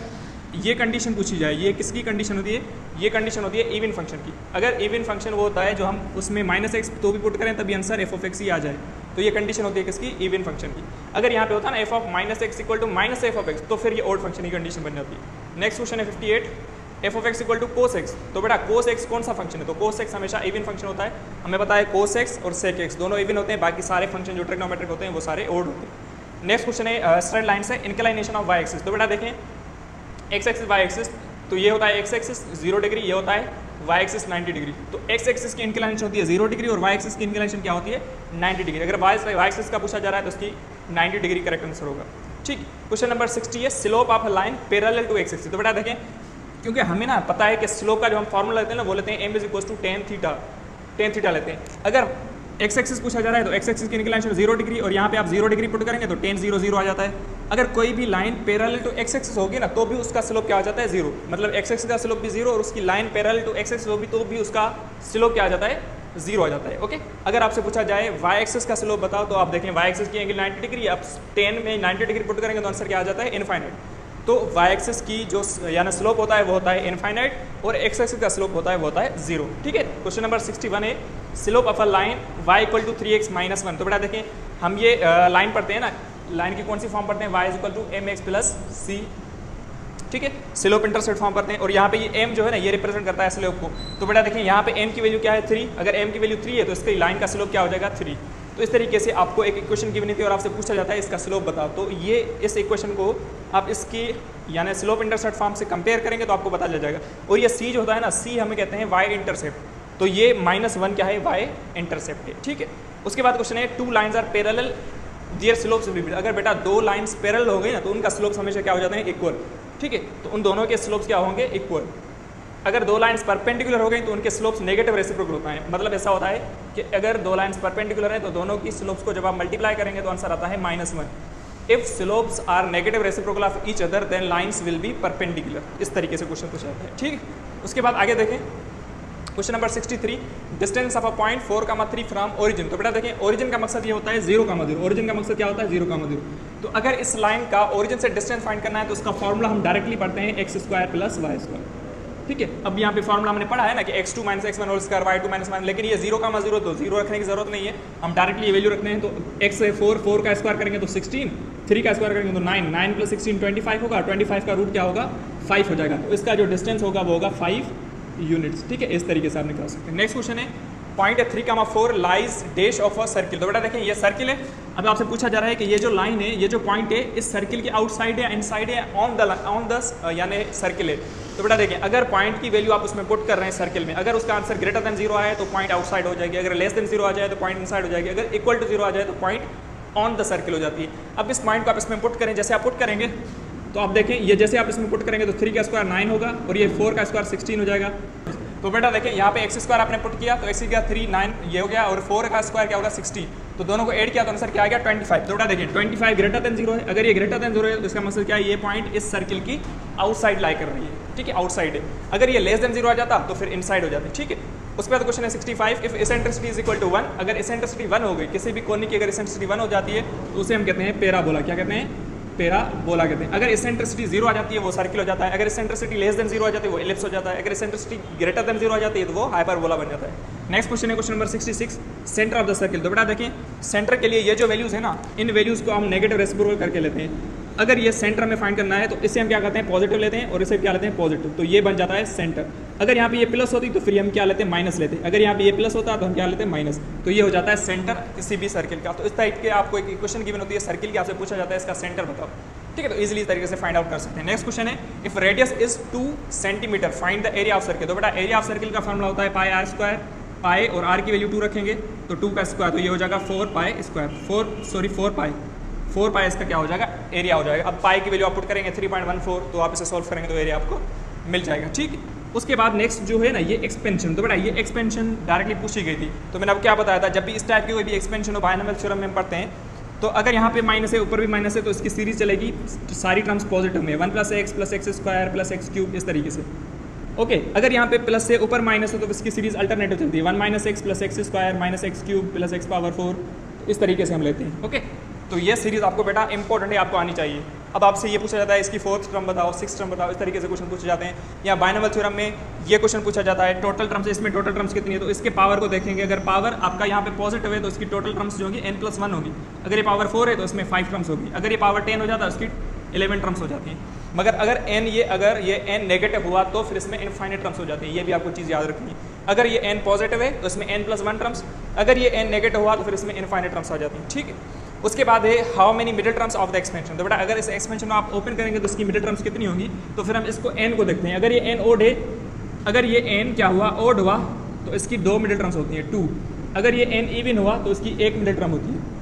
ये कंडीशन पूछी जाए, ये किसकी कंडीशन होती है, ये कंडीशन होती है इवन फंक्शन की। अगर इवन फंक्शन वो होता है जो हम उसमें -x तो भी पुट करें तभी आंसर f ऑफ x ही आ जाए, तो ये कंडीशन होती है किसकी इवन फंक्शन की। अगर यहाँ पे होता है ना f of -x equal to -f of x तो फिर ये ओड फंक्शन की कंडीशन बन जाती है। नेक्स्ट क्वेश्चन है 58 f of x equal to cos x। तो बेटा cos x कौन सा फंक्शन है, तो cos x हमेशा इवन फंक्शन होता है। हमें पता है cos x और sec x दोनों इवन होते हैं, बाकी सारे फंक्शन जो ट्रिग्नोमेट्रिक होते हैं वो सारे ओड होते हैं। नेक्स्ट क्वेश्चन है स्ट्रेट लाइन से इंक्लाइनेशन ऑफ y एक्सिस। तो बेटा देखें x एक्सिस y एक्सिस, तो ये होता है x एक्सिस 0 डिग्री, ये होता है y एक्सिस 90 डिग्री। तो x एक्सिस की इंक्लाइनेशन होती है 0 डिग्री और y एक्सिस की इंक्लाइनेशन क्या होती है 90 डिग्री। अगर y एक्सिस का पूछा जा रहा है तो उसकी 90 डिग्री करेक्ट आंसर होगा। ठीक, क्वेश्चन नंबर 60 है slope of a line parallel to x axis. तो बेटा देखें क्योंकि हमें ना पता है कि स्लोप का जो हम फॉर्मूला लेते हैं ना वो लेते हैं m is to tan theta लेते हैं। अगर x एक्सिस पूछा जा रहा है तो x एक्सिस की इंक्लाइनेशन 0 डिग्री और यहाँ पे आप 0 डिग्री पुट करेंगे तो tan 0 0 आ जाता है। अगर कोई भी line parallel to x axis होगी ना तो भी उसका स्लोप क्या आ जाता है 0, मतलब x एक्सिस का स्लोप भी 0 और उसकी line parallel to x axis होगी तो भी उसका स्लोप क्या आ जाता है 0 आ जाता है। ओके, अगर आपसे पूछा जाए y एक्सिस का स्लोप बताओ तो आप देखें y एक्सिस की एंगल 90 डिग्री, आप tan में 90 डिग्री पुट करेंगे तो आंसर क्या आ जाता है इनफाइनाइट। तो y एक्सिस की जो यानी स्लोप होता है वो होता है इनफाइनाइट और x एक्सिस का स्लोप होता है वो होता है 0। ठीक है, क्वेश्चन नंबर 61 है slope of a line y equal to 3x minus 1। तो बेटा देखें हम ये लाइन पढ़ते हैं ना, लाइन की कौन सी फॉर्म पढ़ते हैं y is equal to mx plus c। ठीक है, स्लोप इंटरसेप्ट फॉर्म पढ़ते हैं और यहाँ पे ये m जो है ना ये रिप्रेजेंट करता है स्लोप को। तो बेटा देखें यहाँ पे m की वैल्यू क्या है 3, अगर m की वैल्यू 3 है तो इसकी लाइन का स्लोप क्या हो जाएगा 3। तो इस तरीके से आपको एक इक्वेशन गिवन थी और आपसे पूछा जाता है इसका स्लोप बताओ, तो ये इस इक्वेशन को आप इसकी यानी स्लोप इंटरसेप्ट फॉर्म से कंपेयर करेंगे तो आपको पता चल जाएगा। और ये c जो होता है ना c हमें कहते हैं y इंटरसेप्ट, तो ये -1 क्या है y इंटरसेप्ट है। ठीक है, उसके बाद क्वेश्चन है 2 lines are parallel their slopes will be. अगर बेटा 2 लाइन्स पैरेलल हो गई ना तो उनका स्लोप्स हमेशा क्या हो जाते हैं इक्वल। ठीक है, तो उन दोनों के स्लोप्स क्या होंगे इक्वल। अगर दो लाइंस परपेंडिकुलर हो गई तो उनके स्लोप्स नेगेटिव रेसिप्रोकल होता है। मतलब ऐसा होता है कि अगर दो लाइंस परपेंडिकुलर हैं तो दोनों की स्लोप्स को जब आप मल्टीप्लाई करेंगे तो आंसर आता है -1। If slopes are negative reciprocal of each other then lines will be perpendicular. इस तरीके से क्वेश्चन पूछा जाता है। ठीक है, उसके बाद आगे देखें question number 63, distance of a point 4,3 from origin. तो बेटा देखें ओरिजिन का मकसद ये होता है 0,0। ओरिजिन का मकसद क्या होता है 0,0। तो अगर इस लाइन का ओरिजिन से डिस्टेंस फाइंड करना है तो उसका फॉर्मूला हम डायरेक्टली पढ़ते हैं x² + y²। ठीक है, अब यहाँ पे फॉर्मूला हमने पढ़ा है ना कि x2 - x1 whole square y2 - 1, लेकिन ये 0,0 तो 0 रखने की जरूरत नहीं है, हम डायरेक्टली ये वैल्यू रखते हैं। तो x है 4 का स्क्वायर करेंगे तो 16, 3 का स्क्वायर करेंगे तो 9, 9 + 16 25 होगा, 25 का रूट क्या होगा 5 हो जाएगा। तो इसका जो डिस्टेंस होगा वो होगा 5 यूनिट्स। ठीक है, इस तरीके से आप निकाल सकते हैं। नेक्स्ट क्वेश्चन है point 3,4 lies dash of a circle. तो बेटा देखें ये सर्किल है। अब आपसे पूछा जा रहा है कि ये जो लाइन है, ये जो पॉइंट है, इस सर्किल के आउटसाइड है, इनसाइड है, ऑन द यानी सर्किल है। तो बेटा देखें अगर पॉइंट की वैल्यू आप उसमें पुट कर रहे हैं सर्किल में, अगर उसका आंसर ग्रेटर देन 0 आए तो पॉइंट आउटसाइड हो जाएगी, अगर लेस देन 0 आ जाए तो पॉइंट इनसाइड हो जाएगी, अगर इक्वल टू 0 आ जाए तो पॉइंट ऑन द सर्किल हो जाती है। अब इस पॉइंट को आप इसमें पुट करें, जैसे आप पुट करेंगे तो आप देखें ये जैसे आप इसमें पुट करेंगे तो 3 का स्क्वायर 9 होगा और ये 4 का स्क्वायर 16 हो जाएगा। तो बेटा देखें यहाँ पे x² आपने पुट किया तो x क्या 3 9 ये हो गया और 4 का स्क्वायर क्या होगा 16। तो दोनों को ऐड किया तो आंसर क्या आ गया 25। तो बेटा देखिए 25 ग्रेटर देन 0 है। अगर ये ग्रेटर देन 0 है तो इसका मतलब क्या है ये पॉइंट इस सर्किल की आउटसाइड लाई कर रही है। ठीक है, आउटसाइड है। अगर ये लेस देन 0 आ जाता तो फिर इनसाइड हो जाती। ठीक है, उस पर क्वेश्चन है 65, if eccentricity is equal to 1। अगर इसेंट्रिसिटी 1 हो गई, किसी भी कोने की अगर इसेंट्रिसिटी 1 हो जाती है तो उसे हम कहते हैं पैराबोला। क्या कहते हैं? पैराबोला कहते हैं। अगर इसेंट्रिसिटी 0 आ जाती है वो सर्किल हो जाता है, अगर इसेंट्रिसिटी लेस देन 0 आ जाती है वो एलिप्स हो जाता है, अगर इसेंट्रिसिटी ग्रेटर देन 0 आ जाती है तो वो हाइपरबोला बन जाता है। नेक्स्ट क्वेश्चन है question number 66, centre of the circle. तो बेटा देखें सेंटर के लिए ये जो वैल्यूज है ना, इन वैल्यूज को हम नेगेटिव रेसिप्रोकल करके लेते हैं। अगर ये सेंटर में फाइंड करना है तो इसे हम क्या करते हैं पॉजिटिव लेते हैं और इसे क्या लेते हैं पॉजिटिव, तो ये बन जाता है सेंटर। अगर यहाँ पे ये प्लस होती तो फिर हम क्या लेते हैं माइनस लेते हैं, अगर यहाँ पे ये प्लस होता तो हम क्या लेते हैं माइनस। तो ये हो जाता है सेंटर किसी भी सर्किल का। तो इस टाइप के आपको एक क्वेश्चन गिवन होती है सर्किल की, आपसे पूछा जाता है इसका सेंटर बताओ। ठीक है, तो इजीली इस तरीके से फाइंड आउट कर सकते हैं। नेक्स्ट क्वेश्चन है if radius is 2 centimetre find the area of circle. तो बेटा एरिया ऑफ सर्किल का फॉर्मूला होता है पाई r स्क्वायर। पाई और r की वैल्यू 2 रखेंगे तो 2 का स्क्वायर तो ये हो जाएगा 4 पाई स्क्वायर 4 पाई इसका क्या हो जाएगा एरिया हो जाएगा। अब पाई की वैल्यू आप पुट करेंगे 3.14 तो आप इसे सॉल्व करेंगे तो एरिया आपको मिल जाएगा। ठीक है, उसके बाद नेक्स्ट जो है ना ये एक्सपेंशन। तो बेटा ये एक्सपेंशन डायरेक्टली पूछी गई थी। तो मैंने अब क्या बताया था, जब भी इस टाइप की कोई भी एक्सपेंशन हो बायनॉमियल थ्योरम में हम पढ़ते हैं तो अगर यहाँ पे माइनस है ऊपर भी माइनस है तो इसकी सीरीज चलेगी सारी टर्म्स पॉजिटिव में 1 + x + x² + x³ इस तरीके से। ओके, अगर यहाँ पे प्लस से ऊपर माइनस है तो इसकी सीरीज अल्टरनेटिव चलती है 1 - x + x² - x³ + x⁴ इस तरीके से हम लेते हैं। ओके, तो ये सीरीज आपको बेटा इंपॉर्टेंट है, आपको आनी चाहिए। अब आपसे ये पूछा जाता है इसकी 4th टर्म बताओ 6th टर्म बताओ, इस तरीके से क्वेश्चन पूछे जाते हैं। या बायनॉमियल थ्योरम में ये क्वेश्चन पूछा जाता है टोटल टर्म्स, इसमें टोटल टर्म्स कितनी है तो इसके पावर को देखेंगे। अगर पावर आपका यहाँ पे पॉजिटिव है तो इसकी टोटल टर्म्स जो होगी n+1 होगी। अगर ये पावर 4 है तो इसमें 5 टर्म्स होगी। अगर ये पावर 10 हो जाता है उसकी 11 टर्म्स हो जाती हैं। मगर अगर ये n नेगेटिव हुआ तो फिर इसमें इनफाइनाइट टर्म्स हो जाती हैं। ये भी आपको चीज़ याद रखनी है। अगर ये n पॉजिटिव है तो इसमें n+1 टर्म्स, अगर ये n नेगेटिव हुआ तो फिर इसमें इनफाइनाइट टर्म्स आ जाती हैं। ठीक है, उसके बाद है how many middle terms of the expansion. तो बेटा अगर इस एक्सपेंशन को आप ओपन करेंगे तो इसकी मिडिल टर्म्स कितनी होंगी, तो फिर हम इसको n को देखते हैं। अगर ये n ओड है, अगर ये n क्या हुआ ओड हुआ तो इसकी 2 मिडिल टर्म्स होती हैं 2। अगर ये n इवन हुआ तो इसकी 1 मिडिल टर्म होती है।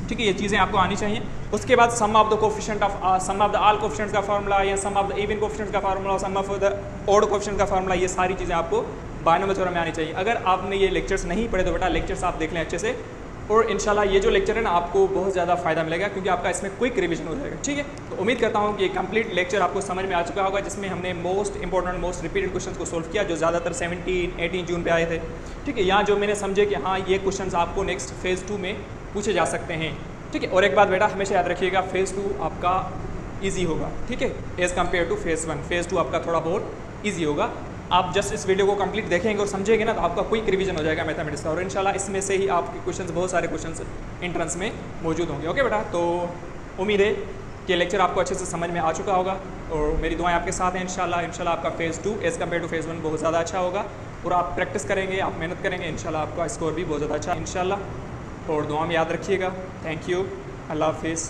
ठीक है, ये चीज़ें आपको आनी चाहिए। उसके बाद sum of the coefficient of sum of the all coefficients का फार्मूला या sum of the even coefficients का formula, sum of the odd coefficient का फार्मूला, ये सारी चीज़ें आपको बायनॉमियल थ्योरम में आनी चाहिए। अगर आपने ये लेक्चर्स नहीं पढ़े तो बेटा लेक्चर्स आप देख लें अच्छे से, और इंशाल्लाह ये जो लेक्चर है ना आपको बहुत ज़्यादा फायदा मिलेगा क्योंकि आपका इसमें क्विक रिवीजन हो जाएगा। ठीक है, तो उम्मीद करता हूँ कि ये कंप्लीट लेक्चर आपको समझ में आ चुका होगा, जिसमें हमने most important most repeated questions को सोल्व किया जो ज़्यादातर 17-18 जून पे आए थे। ठीक है, यहाँ जो मैंने समझे कि हाँ ये क्वेश्चंस आपको नेक्स्ट फेज़ 2 में पूछे जा सकते हैं। ठीक है, और एक बात बेटा हमेशा याद रखिएगा फेज़ 2 आपका ईजी होगा। ठीक है, as compare two phase 1, phase 2 आपका थोड़ा बहुत ईजी होगा। आप जस्ट इस वीडियो को कंप्लीट देखेंगे और समझेंगे ना तो आपका क्विक रिवीजन हो जाएगा मैथमेटिक्स का, और इंशाल्लाह इसमें से ही आपके क्वेश्चंस बहुत सारे क्वेश्चंस एंट्रेंस में मौजूद होंगे। ओके बेटा, तो उम्मीद है कि लेक्चर आपको अच्छे से समझ में आ चुका होगा और मेरी दुआएं आपके साथ हैं। इंशाल्लाह आपका phase 2 as compare two phase 1 बहुत ज़्यादा अच्छा होगा, और आप प्रैक्टिस करेंगे, आप मेहनत करेंगे, इंशाल्लाह आपका स्कोर भी बहुत ज़्यादा अच्छा इंशाल्लाह। और दुआ में याद रखिएगा। थैंक यू, अल्लाह हाफिज़।